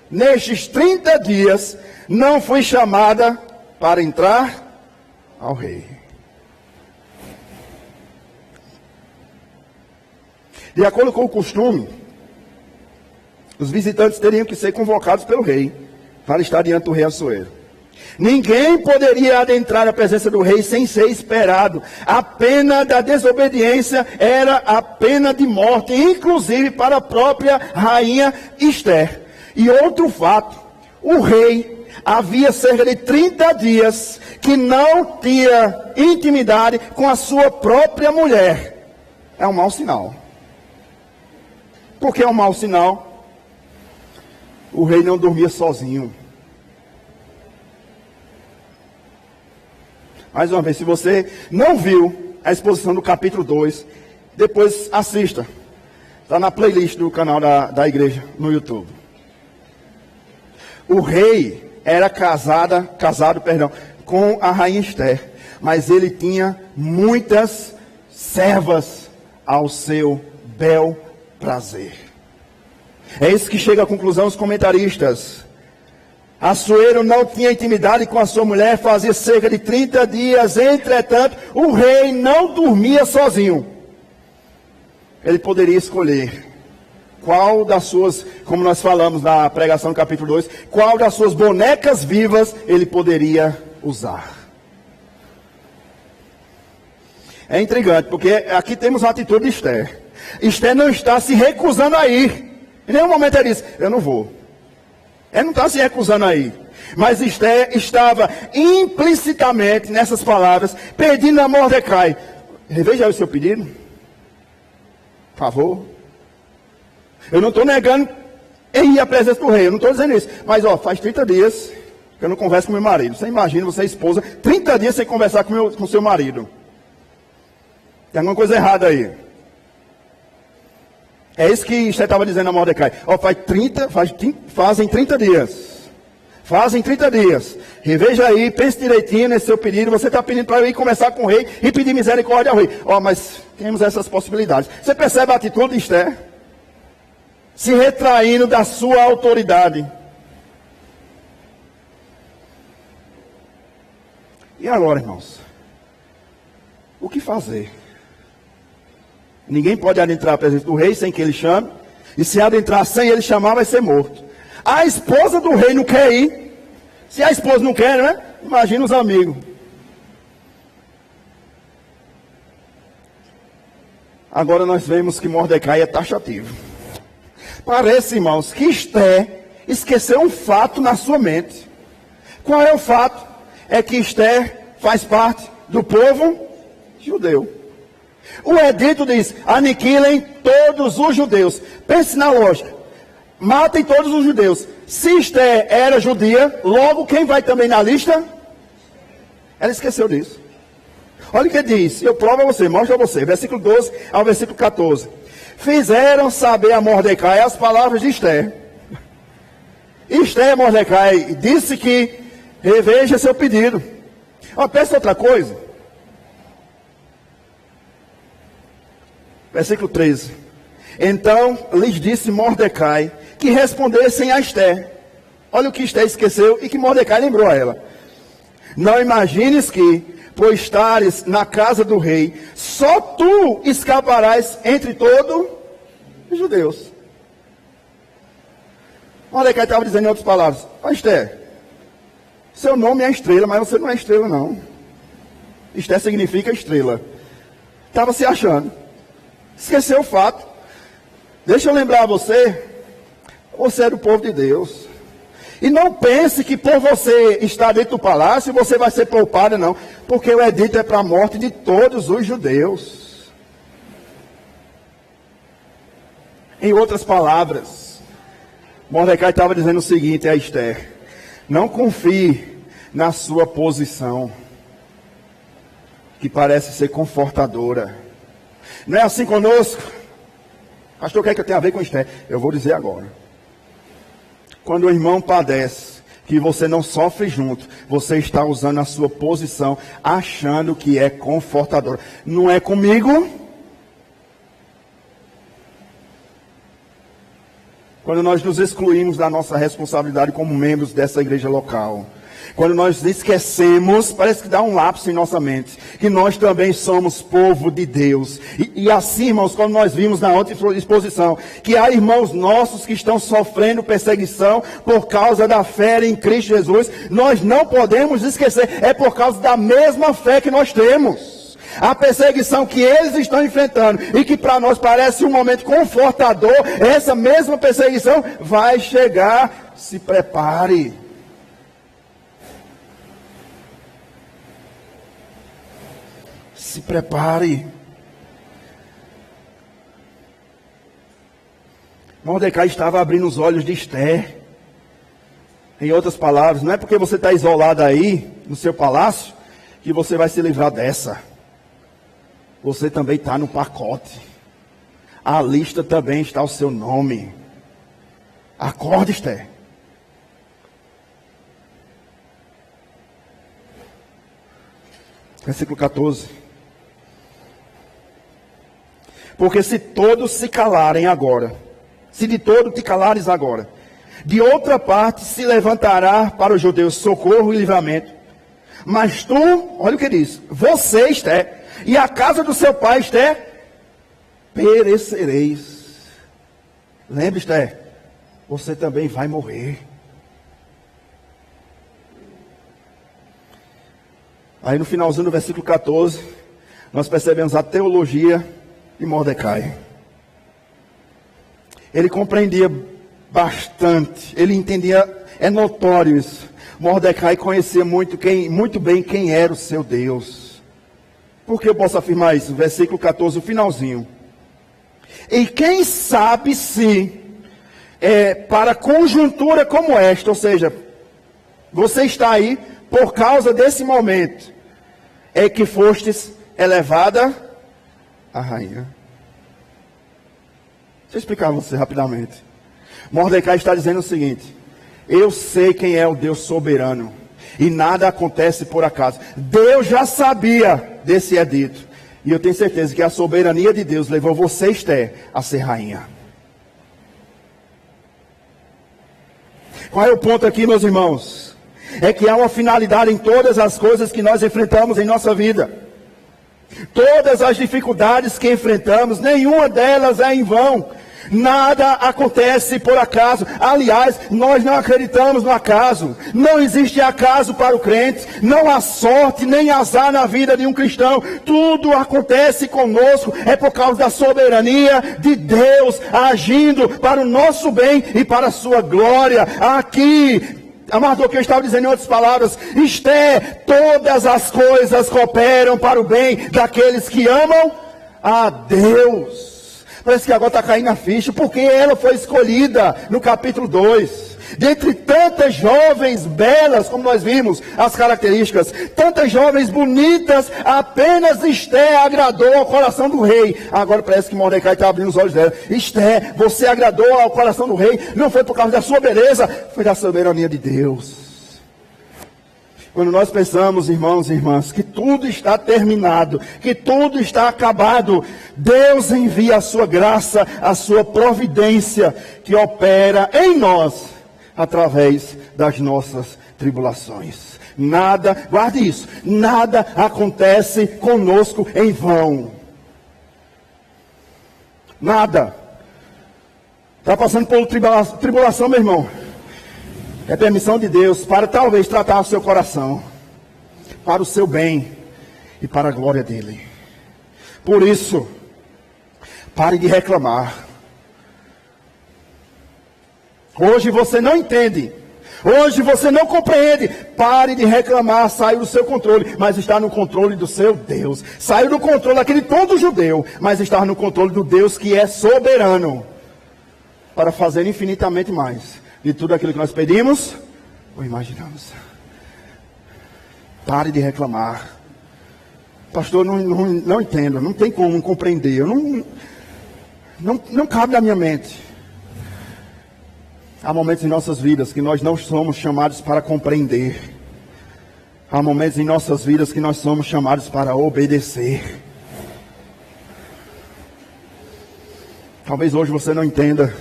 nestes 30 dias, não fui chamada para entrar ao rei. De acordo com o costume, os visitantes teriam que ser convocados pelo rei para estar diante do rei Assuero. Ninguém poderia adentrar a presença do rei sem ser esperado. A pena da desobediência era a pena de morte, inclusive para a própria rainha Ester. E outro fato, o rei havia cerca de 30 dias que não tinha intimidade com a sua própria mulher. É um mau sinal. Por que é um mau sinal? o rei não dormia sozinho. Mais uma vez, se você não viu a exposição do capítulo 2, depois assista. Está na playlist do canal da igreja no YouTube. O rei era casado, com a rainha Esther, mas ele tinha muitas servas ao seu bel prazer. É isso que chega à conclusão os comentaristas. Assuero não tinha intimidade com a sua mulher, fazia cerca de 30 dias, entretanto, o rei não dormia sozinho. Ele poderia escolher qual das suas, como nós falamos na pregação do capítulo 2, qual das suas bonecas vivas ele poderia usar. É intrigante, porque aqui temos a atitude de Esther. Esther não está se recusando a ir. Em nenhum momento ele disse, eu não vou. Ele não está se recusando a ir. Mas Esther estava implicitamente, nessas palavras, pedindo a Mordecai, reveja aí o seu pedido. Por favor. Eu não estou negando em ir à presença do rei, eu não estou dizendo isso. Mas, faz 30 dias que eu não converso com meu marido. Você imagina, você é esposa, 30 dias sem conversar com seu marido. Tem alguma coisa errada aí. É isso que Esther estava dizendo a Mordecai. Fazem 30 dias. Fazem 30 dias. Reveja aí, pense direitinho nesse seu pedido. Você está pedindo para eu ir conversar com o rei e pedir misericórdia ao rei. Mas temos essas possibilidades. Você percebe a atitude de Esther? Se retraindo da sua autoridade. E agora, irmãos? O que fazer? Ninguém pode adentrar a presença do rei sem que ele chame. E se adentrar sem ele chamar, vai ser morto. A esposa do rei não quer ir. Se a esposa não quer, né? Imagina os amigos. Agora nós vemos que Mordecai é taxativo. Parece, irmãos, que Esther esqueceu um fato na sua mente. Qual é o fato? É que Esther faz parte do povo judeu. O edito diz, aniquilem todos os judeus. Pense na lógica. Matem todos os judeus. Se Esther era judia, logo quem vai também na lista? Ela esqueceu disso. Olha o que diz, eu provo a você, mostro a você. Versículo 12 ao versículo 14. Fizeram saber a Mordecai as palavras de Esther. Esther, Mordecai, disse que reveja seu pedido. Peça outra coisa. Versículo 13. Então lhes disse Mordecai que respondessem a Esther. Olha o que Esther esqueceu e que Mordecai lembrou a ela. Não imagines que, por estares na casa do rei, só tu escaparás entre todos os judeus. Mordecai estava dizendo em outras palavras, Esther, seu nome é estrela, mas você não é estrela não. Esther significa estrela. Estava se achando. Esqueceu o fato. Deixa eu lembrar a você, você é do povo de Deus. E não pense que por você estar dentro do palácio, você vai ser poupada, não. Porque o edito é para a morte de todos os judeus. Em outras palavras, Mordecai estava dizendo o seguinte a Esther. Não confie na sua posição, que parece ser confortadora. Não é assim conosco? Pastor, o que é que tem a ver com Esther? Eu vou dizer agora. Quando o irmão padece, que você não sofre junto, você está usando a sua posição, achando que é confortador. Não é comigo? Quando nós nos excluímos da nossa responsabilidade como membros dessa igreja local. Quando nós esquecemos, parece que dá um lapso em nossa mente, que nós também somos povo de Deus. E assim, irmãos, como nós vimos na outra exposição, que há irmãos nossos que estão sofrendo perseguição por causa da fé em Cristo Jesus, nós não podemos esquecer, é por causa da mesma fé que nós temos. A perseguição que eles estão enfrentando e que para nós parece um momento confortador, essa mesma perseguição vai chegar. Se prepare. Se prepare. Mordecai estava abrindo os olhos de Esther. Em outras palavras, não é porque você está isolado aí, no seu palácio, que você vai se livrar dessa. Você também está no pacote. A lista também está o seu nome. Acorde, Esther. Versículo 14. Porque se todos se calarem agora, se de todo te calares agora, de outra parte se levantará para os judeus socorro e livramento. Mas tu, olha o que diz, você, Esther, e a casa do seu pai, Esther, perecereis. Lembre, Esther, você também vai morrer. Aí no finalzinho do versículo 14, nós percebemos a teologia de Mordecai. Ele compreendia bastante, ele entendia, é notório isso. Mordecai conhecia muito bem quem era o seu Deus. Por que eu posso afirmar isso? Versículo 14, o finalzinho. E quem sabe se, para conjuntura como esta, ou seja, você está aí por causa desse momento, é que fostes elevada a rainha. Deixa eu explicar a você rapidamente. Mordecai está dizendo o seguinte: eu sei quem é o Deus soberano, e nada acontece por acaso. Deus já sabia desse edito, e eu tenho certeza que a soberania de Deus levou você, Esther, a ser rainha. Qual é o ponto aqui, meus irmãos? É que há uma finalidade em todas as coisas que nós enfrentamos em nossa vida. Todas as dificuldades que enfrentamos, nenhuma delas é em vão. Nada acontece por acaso. Aliás, nós não acreditamos no acaso. Não existe acaso para o crente. Não há sorte nem azar na vida de um cristão. Tudo acontece conosco. É por causa da soberania de Deus agindo para o nosso bem e para a sua glória. Aqui, Mardoqueu estava dizendo em outras palavras: Esther, todas as coisas cooperam para o bem daqueles que amam a Deus. Parece que agora está caindo a ficha, porque ela foi escolhida no capítulo 2. Dentre tantas jovens belas, como nós vimos as características, tantas jovens bonitas, apenas Esther agradou ao coração do rei. Agora parece que Mordecai está abrindo os olhos dela. Esther, você agradou ao coração do rei, não foi por causa da sua beleza, foi da soberania de Deus. Quando nós pensamos, irmãos e irmãs, que tudo está terminado, que tudo está acabado, Deus envia a sua graça, a sua providência, que opera em nós, através das nossas tribulações. Nada, guarde isso, nada acontece conosco em vão. Nada. Está passando por tribulação, meu irmão? É permissão de Deus para talvez tratar o seu coração, para o seu bem e para a glória dele. Por isso, pare de reclamar. Hoje você não entende, hoje você não compreende. Pare de reclamar, saiu do seu controle, mas está no controle do seu Deus. Saiu do controle daquele todo judeu, mas está no controle do Deus que é soberano, para fazer infinitamente mais de tudo aquilo que nós pedimos ou imaginamos. Pare de reclamar. Pastor, não entendo, não tem como compreender, não cabe na minha mente. Há momentos em nossas vidas que nós não somos chamados para compreender. Há momentos em nossas vidas que nós somos chamados para obedecer. Talvez hoje você não entenda.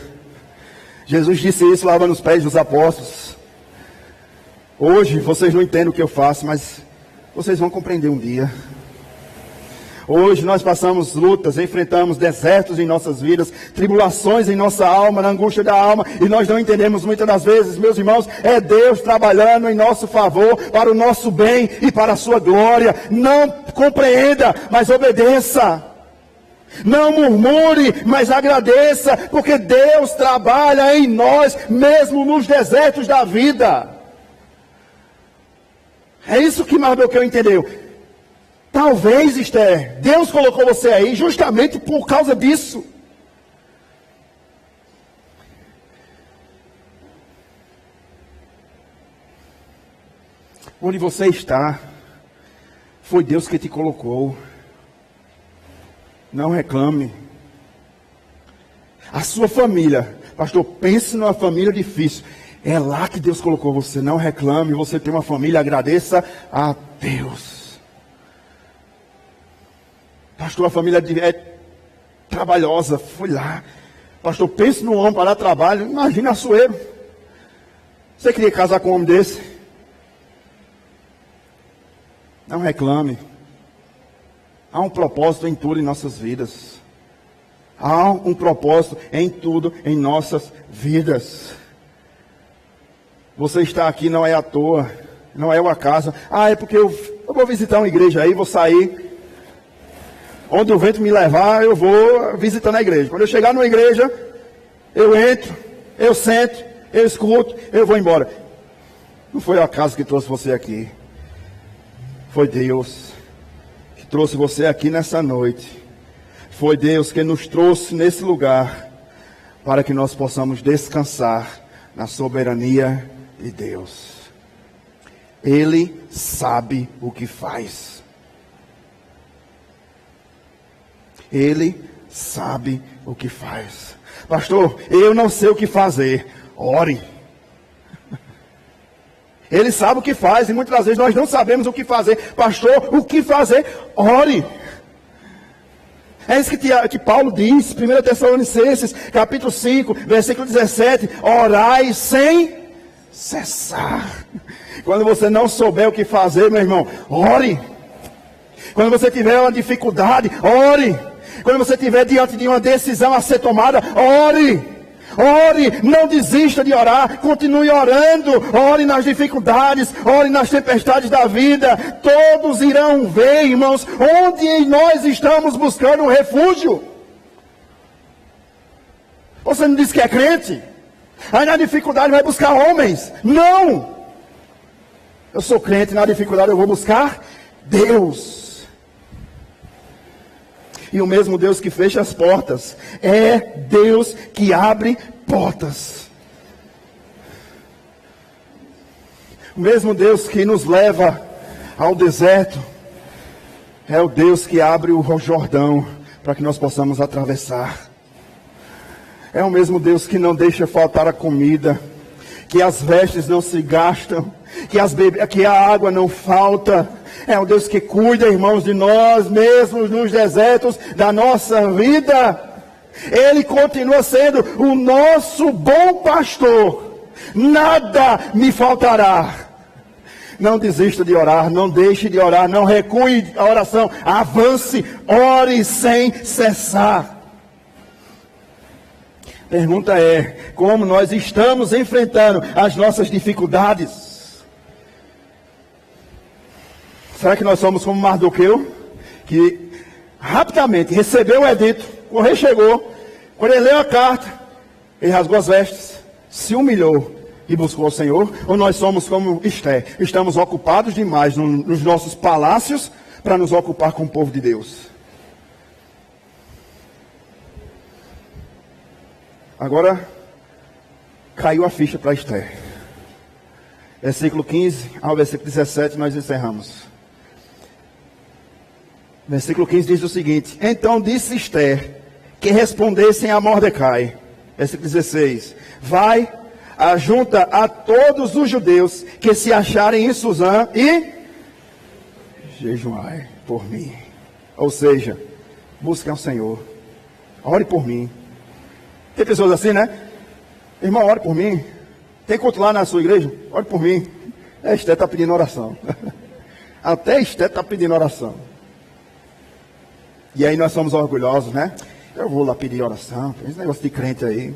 Jesus disse isso lavando os pés dos apóstolos. Hoje vocês não entendem o que eu faço, mas vocês vão compreender um dia. Hoje nós passamos lutas, enfrentamos desertos em nossas vidas, tribulações em nossa alma, na angústia da alma, e nós não entendemos muitas das vezes, meus irmãos, é Deus trabalhando em nosso favor, para o nosso bem e para a sua glória. Não compreenda, mas obedeça. Não murmure, mas agradeça, porque Deus trabalha em nós, mesmo nos desertos da vida. É isso que Mardoqueu entendeu. Talvez, Esther, Deus colocou você aí justamente por causa disso. Onde você está, foi Deus que te colocou. Não reclame. A sua família, pastor, pense numa família difícil. É lá que Deus colocou você. Não reclame, você tem uma família, agradeça a Deus. Pastor, a família é trabalhosa, foi lá. Pastor, pense no homem para dar trabalho. Imagina a Açoeiro. Você queria casar com um homem desse? Não reclame. Há um propósito em tudo em nossas vidas. Há um propósito em tudo em nossas vidas. Você está aqui não é à toa, não é o acaso. É porque eu vou visitar uma igreja aí, vou sair. Onde o vento me levar, eu vou visitando a igreja. Quando eu chegar numa igreja, eu entro, eu sento, eu escuto, eu vou embora. Não foi o acaso que trouxe você aqui. Foi Deus que trouxe você aqui nessa noite. Foi Deus que nos trouxe nesse lugar para que nós possamos descansar na soberania de Deus. Ele sabe o que faz. Ele sabe o que faz. Pastor, eu não sei o que fazer. Ore. Ele sabe o que faz e muitas das vezes nós não sabemos o que fazer. Pastor, o que fazer? Ore. É isso que Paulo diz, 1 Tessalonicenses, capítulo 5, versículo 17. Orai sem cessar. Quando você não souber o que fazer, meu irmão, ore. Quando você tiver uma dificuldade, ore. Quando você estiver diante de uma decisão a ser tomada, ore. Ore, não desista de orar, continue orando. Ore nas dificuldades, ore nas tempestades da vida. Todos irão ver, irmãos, onde nós estamos buscando refúgio. Você não diz que é crente? Aí na dificuldade vai buscar homens. Não! Eu sou crente, na dificuldade eu vou buscar Deus. E o mesmo Deus que fecha as portas é Deus que abre portas. O mesmo Deus que nos leva ao deserto é o Deus que abre o Jordão para que nós possamos atravessar. É o mesmo Deus que não deixa faltar a comida, que as vestes não se gastam, que a água não falta. É o Deus que cuida, irmãos, de nós mesmos nos desertos da nossa vida. Ele continua sendo o nosso bom pastor. Nada me faltará. Não desista de orar, não deixe de orar, não recue a oração. Avance, ore sem cessar. Pergunta é, como nós estamos enfrentando as nossas dificuldades? Será que nós somos como Mardoqueu, que rapidamente recebeu o edito, o rei chegou, quando ele leu a carta, ele rasgou as vestes, se humilhou e buscou o Senhor? Ou nós somos como Esté, estamos ocupados demais nos nossos palácios para nos ocupar com o povo de Deus? Agora, caiu a ficha para Esté. Versículo 15 ao versículo 17 nós encerramos. Versículo 15 diz o seguinte: então disse Esté que respondessem a Mordecai. Versículo 16: vai, ajunta a todos os judeus que se acharem em Suzã e jejuai por mim. Ou seja, busquem ao Senhor, ore por mim. Tem pessoas assim, né? Irmão, ore por mim. Tem culto lá na sua igreja? Ore por mim. Esté está pedindo oração. Até Esté está pedindo oração. E aí nós somos orgulhosos, né? Eu vou lá pedir oração. Esse negócio de crente aí.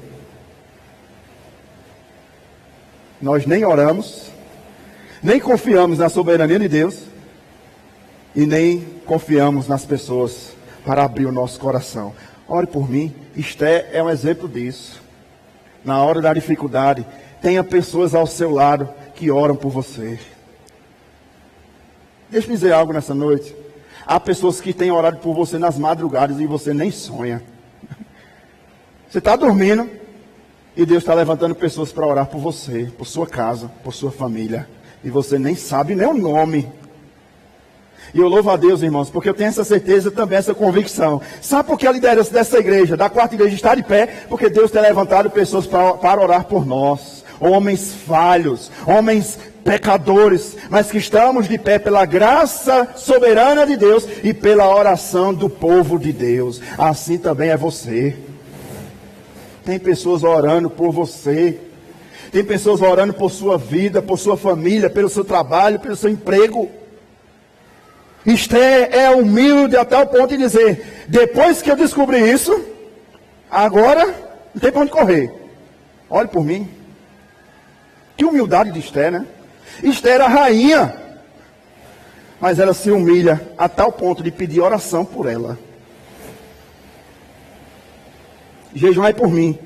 Nós nem oramos, nem confiamos na soberania de Deus, e nem confiamos nas pessoas para abrir o nosso coração. Ore por mim. Esté é um exemplo disso. Na hora da dificuldade, tenha pessoas ao seu lado que oram por você. Deixa eu dizer algo nessa noite. Há pessoas que têm orado por você nas madrugadas e você nem sonha. Você está dormindo e Deus está levantando pessoas para orar por você, por sua casa, por sua família. e você nem sabe nem o nome. E eu louvo a Deus, irmãos, porque eu tenho essa certeza também, essa convicção. Sabe por que a liderança dessa igreja, da quarta igreja, está de pé? Porque Deus tem levantado pessoas para orar por nós. Homens falhos, homens pecadores, mas que estamos de pé pela graça soberana de Deus e pela oração do povo de Deus. Assim também é você. Tem pessoas orando por você. Tem pessoas orando por sua vida, por sua família, pelo seu trabalho, pelo seu emprego. Esther é humilde até o ponto de dizer: depois que eu descobri isso, agora não tem para onde correr. Olhe por mim. Que humildade de Esther, né? Esther era rainha, mas ela se humilha a tal ponto de pedir oração por ela. Jejuai por mim,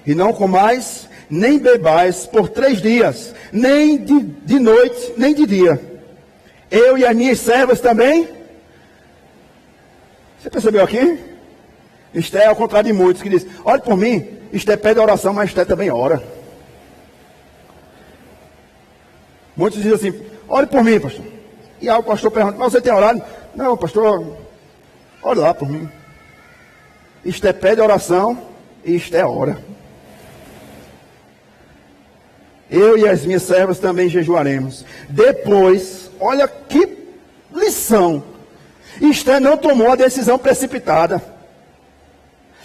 e não comais, nem bebais por 3 dias, nem de noite, nem de dia. Eu e as minhas servas também. Você percebeu aqui? Esther, ao contrário de muitos que dizem: olhe por mim, Esther pede oração, mas Esther também ora. Muitos dizem assim: olhe por mim, pastor. E aí o pastor pergunta: mas você tem orado? Não, pastor, olhe lá por mim. Esther pede oração e Esther ora. Eu e as minhas servas também jejuaremos. Depois, olha que lição. Esther não tomou a decisão precipitada.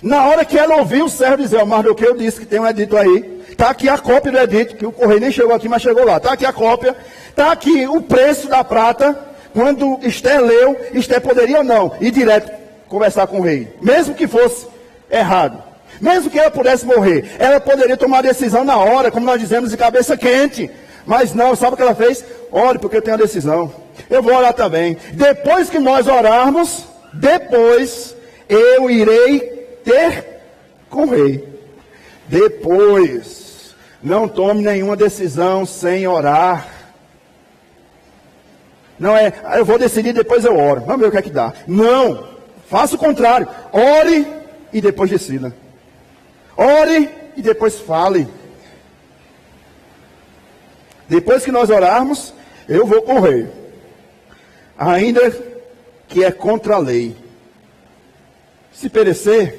Na hora que ela ouviu o servo dizer: o Mardoqueu disse que tem um edito aí. Está aqui a cópia do edito, que o correio nem chegou aqui, mas chegou lá. Está aqui a cópia. Está aqui o preço da prata. Quando Esther leu, Esther poderia ou não ir direto conversar com o rei. Mesmo que fosse errado. Mesmo que ela pudesse morrer. Ela poderia tomar a decisão na hora, como nós dizemos, de cabeça quente. Mas não, sabe o que ela fez? Ore, porque eu tenho a decisão. Eu vou orar também. Depois que nós orarmos, depois eu irei ter com o rei. Depois. Não tome nenhuma decisão sem orar. Não é: eu vou decidir, depois eu oro. Vamos ver o que é que dá. Não. Faça o contrário. Ore e depois decida. Ore e depois fale. Depois que nós orarmos, eu vou correr. Ainda que é contra a lei. Se perecer,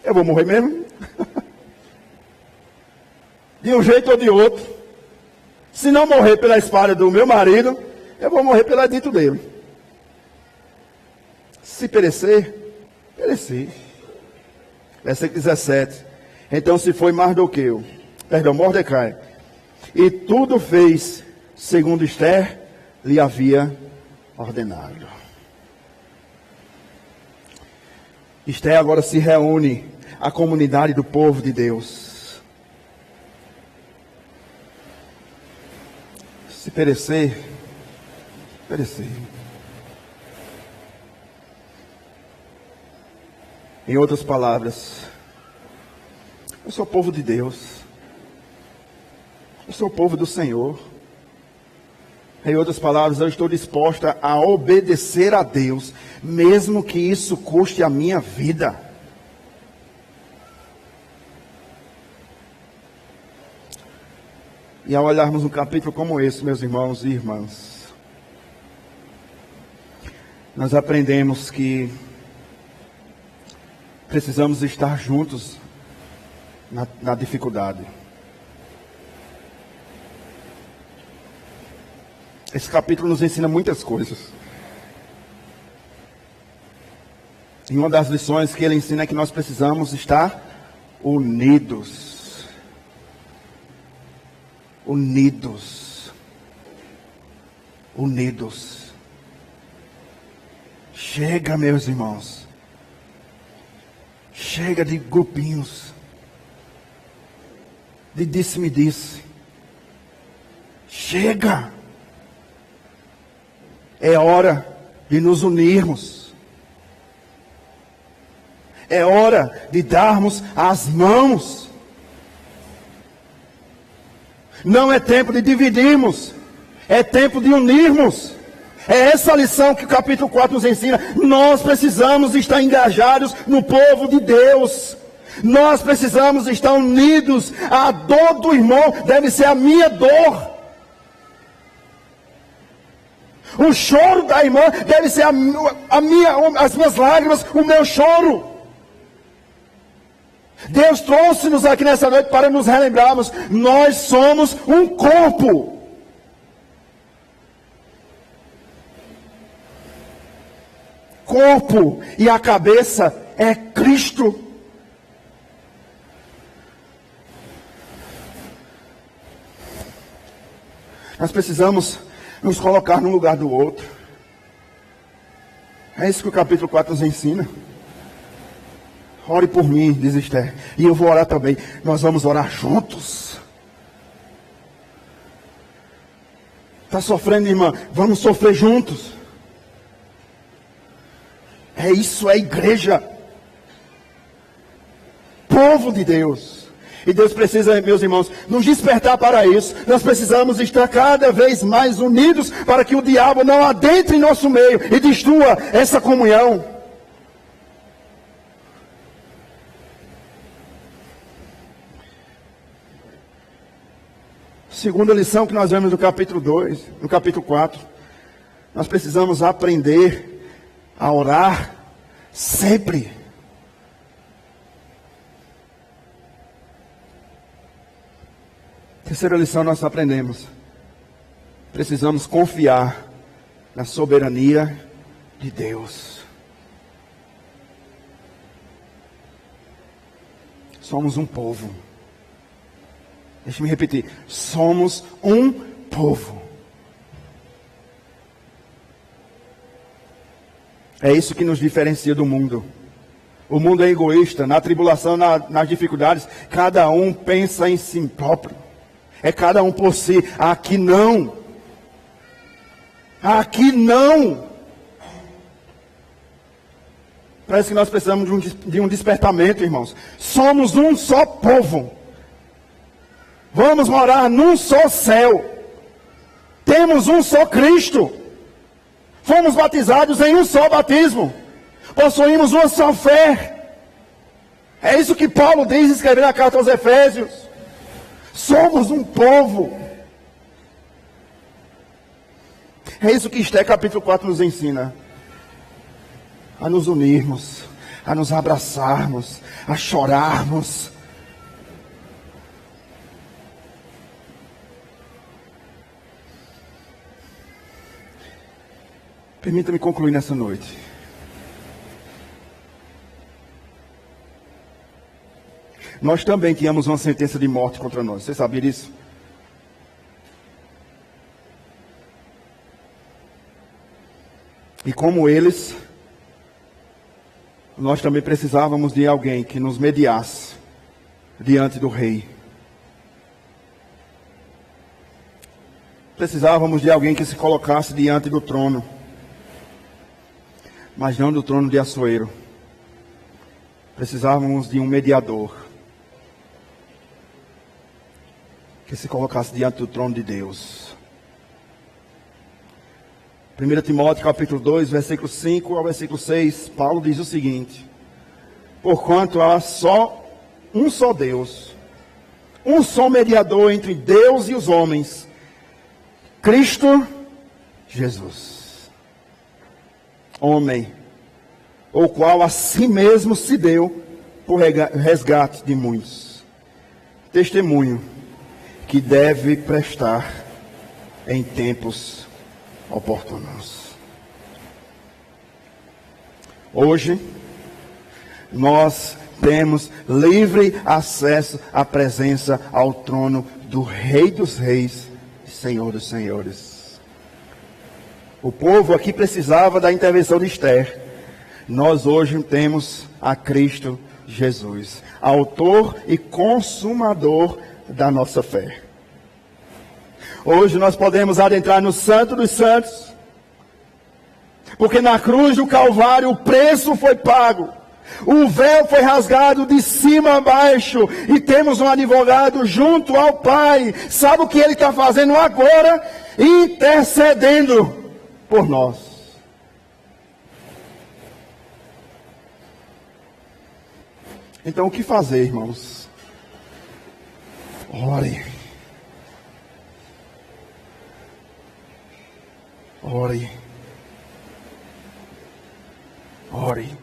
eu vou morrer mesmo. De um jeito ou de outro. Se não morrer pela espada do meu marido, eu vou morrer pelo edito dele. Se perecer, pereci. Versículo 17. Então se foi Mordecai, e tudo fez segundo Esther lhe havia ordenado. Esther agora se reúne à comunidade do povo de Deus. Se perecer, perecer. Em outras palavras, eu sou povo de Deus. Eu sou povo do Senhor. Em outras palavras, eu estou disposta a obedecer a Deus, mesmo que isso custe a minha vida. E ao olharmos um capítulo como esse, meus irmãos e irmãs, nós aprendemos que precisamos estar juntos na dificuldade. Esse capítulo nos ensina muitas coisas. E uma das lições que ele ensina é que nós precisamos estar unidos. Unidos. Unidos. Chega, meus irmãos. Chega de grupinhos. De disse-me disse. Chega. É hora de nos unirmos. É hora de darmos as mãos. Não é tempo de dividirmos. É tempo de unirmos. É essa lição que o capítulo 4 nos ensina. Nós precisamos estar engajados no povo de Deus. Nós precisamos estar unidos. A dor do irmão deve ser a minha dor. O choro da irmã deve ser as minhas lágrimas, o meu choro. Deus trouxe-nos aqui nessa noite para nos relembrarmos, nós somos um corpo. Corpo e a cabeça é Cristo. Nós precisamos nos colocar no lugar do outro. É isso que o capítulo 4 nos ensina. Ore por mim, diz Esther. E eu vou orar também. Nós vamos orar juntos. Está sofrendo, irmã? Vamos sofrer juntos. É isso, é igreja. Povo de Deus. E Deus precisa, meus irmãos, nos despertar para isso. Nós precisamos estar cada vez mais unidos para que o diabo não adentre em nosso meio e destrua essa comunhão. Segunda lição que nós vemos no capítulo 2, no capítulo 4. Nós precisamos aprender a orar sempre. Terceira lição nós aprendemos. Precisamos confiar na soberania de Deus. Somos um povo. Deixe-me repetir. Somos um povo. É isso que nos diferencia do mundo. O mundo é egoísta. Na tribulação, nas dificuldades, cada um pensa em si próprio. É cada um por si. Aqui não. Aqui não. Parece que nós precisamos de um despertamento, irmãos. Somos um só povo. Vamos morar num só céu. Temos um só Cristo. Fomos batizados em um só batismo. Possuímos uma só fé. É isso que Paulo diz escrevendo a carta aos Efésios. Somos um povo. É isso que Esther capítulo 4 nos ensina. A nos unirmos, a nos abraçarmos, a chorarmos. Permita-me concluir nessa noite. Nós também tínhamos uma sentença de morte contra nós. Você sabia disso? E como eles, nós também precisávamos de alguém que nos mediasse diante do rei. Precisávamos de alguém que se colocasse diante do trono. Mas não do trono de Assuero. Precisávamos de um mediador que se colocasse diante do trono de Deus. 1 Timóteo capítulo 2, versículo 5 ao versículo 6, Paulo diz o seguinte: porquanto há um só Deus, um só mediador entre Deus e os homens, Cristo Jesus. Homem, o qual a si mesmo se deu por resgate de muitos. Testemunho que deve prestar em tempos oportunos. Hoje, nós temos livre acesso à presença, ao trono do Rei dos Reis e Senhor dos Senhores. O povo aqui precisava da intervenção de Esther. Nós hoje temos a Cristo Jesus, autor e consumador da nossa fé. Hoje nós podemos adentrar no Santo dos Santos, porque na cruz do Calvário o preço foi pago. O véu foi rasgado de cima a baixo e temos um advogado junto ao Pai. Sabe o que ele está fazendo agora? Intercedendo por nós. Então o que fazer, irmãos? Ore. Ore. Ore.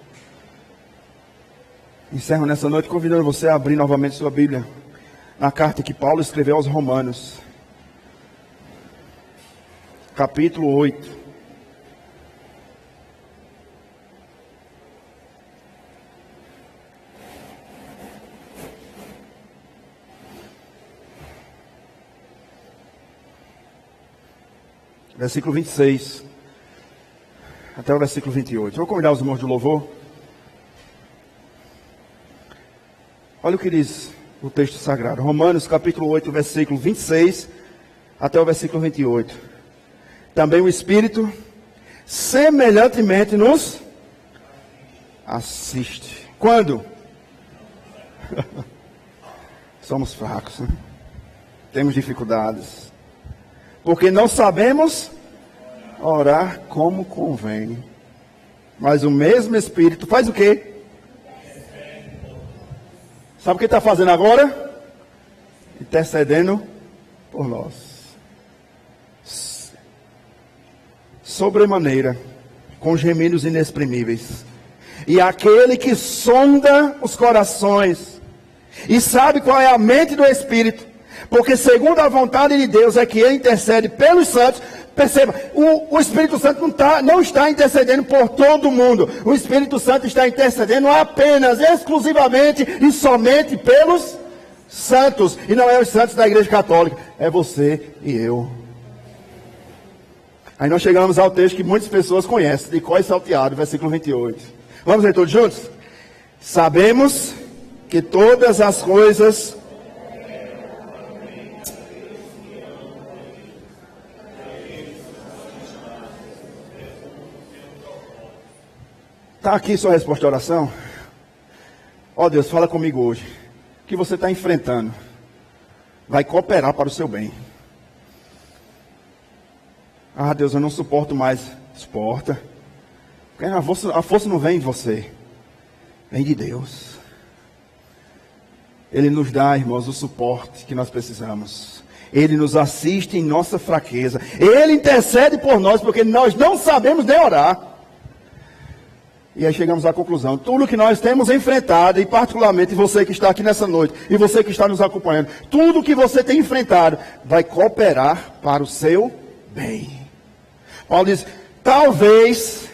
Encerro nessa noite convidando você a abrir novamente sua Bíblia na carta que Paulo escreveu aos Romanos, capítulo 8. Versículo 26 até o versículo 28. Vou convidar os irmãos de louvor. Olha o que diz o texto sagrado. Romanos capítulo 8, versículo 26 até o versículo 28. Também o Espírito semelhantemente nos assiste. Quando? Somos fracos, né? Temos dificuldades. Porque não sabemos orar como convém. Mas o mesmo Espírito faz o quê? Sabe o que está fazendo agora? Intercedendo por nós. Sobremaneira, com gemidos inexprimíveis. E aquele que sonda os corações e sabe qual é a mente do Espírito, porque segundo a vontade de Deus é que ele intercede pelos santos. Perceba, o Espírito Santo não está intercedendo por todo mundo. O Espírito Santo está intercedendo apenas, exclusivamente e somente pelos santos. E não é os santos da Igreja Católica, é você e eu. Aí nós chegamos ao texto que muitas pessoas conhecem, de cor salteado, versículo 28. Vamos ler todos juntos? Sabemos que todas as coisas... Está aqui sua resposta de oração? Ó Deus, fala comigo hoje. O que você está enfrentando vai cooperar para o seu bem. Ah, Deus, eu não suporto mais. Suporta. A força não vem de você. Vem de Deus. Ele nos dá, irmãos, o suporte que nós precisamos. Ele nos assiste em nossa fraqueza. Ele intercede por nós, porque nós não sabemos nem orar. E aí chegamos à conclusão. Tudo que nós temos enfrentado, e particularmente você que está aqui nessa noite, e você que está nos acompanhando, tudo que você tem enfrentado vai cooperar para o seu bem. Paulo diz, talvez,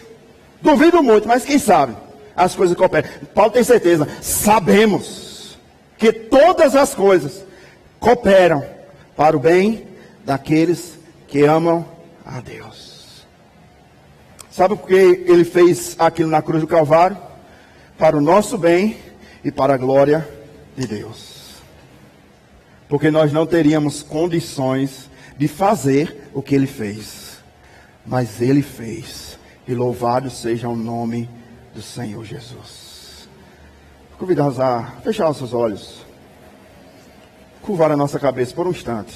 duvido muito, mas quem sabe, as coisas cooperam. Paulo tem certeza, sabemos que todas as coisas cooperam para o bem daqueles que amam a Deus. Sabe por que ele fez aquilo na cruz do Calvário? Para o nosso bem e para a glória de Deus. Porque nós não teríamos condições de fazer o que ele fez. Mas ele fez. E louvado seja o nome do Senhor Jesus. Convidamos a fechar nossos olhos. Curvar a nossa cabeça por um instante.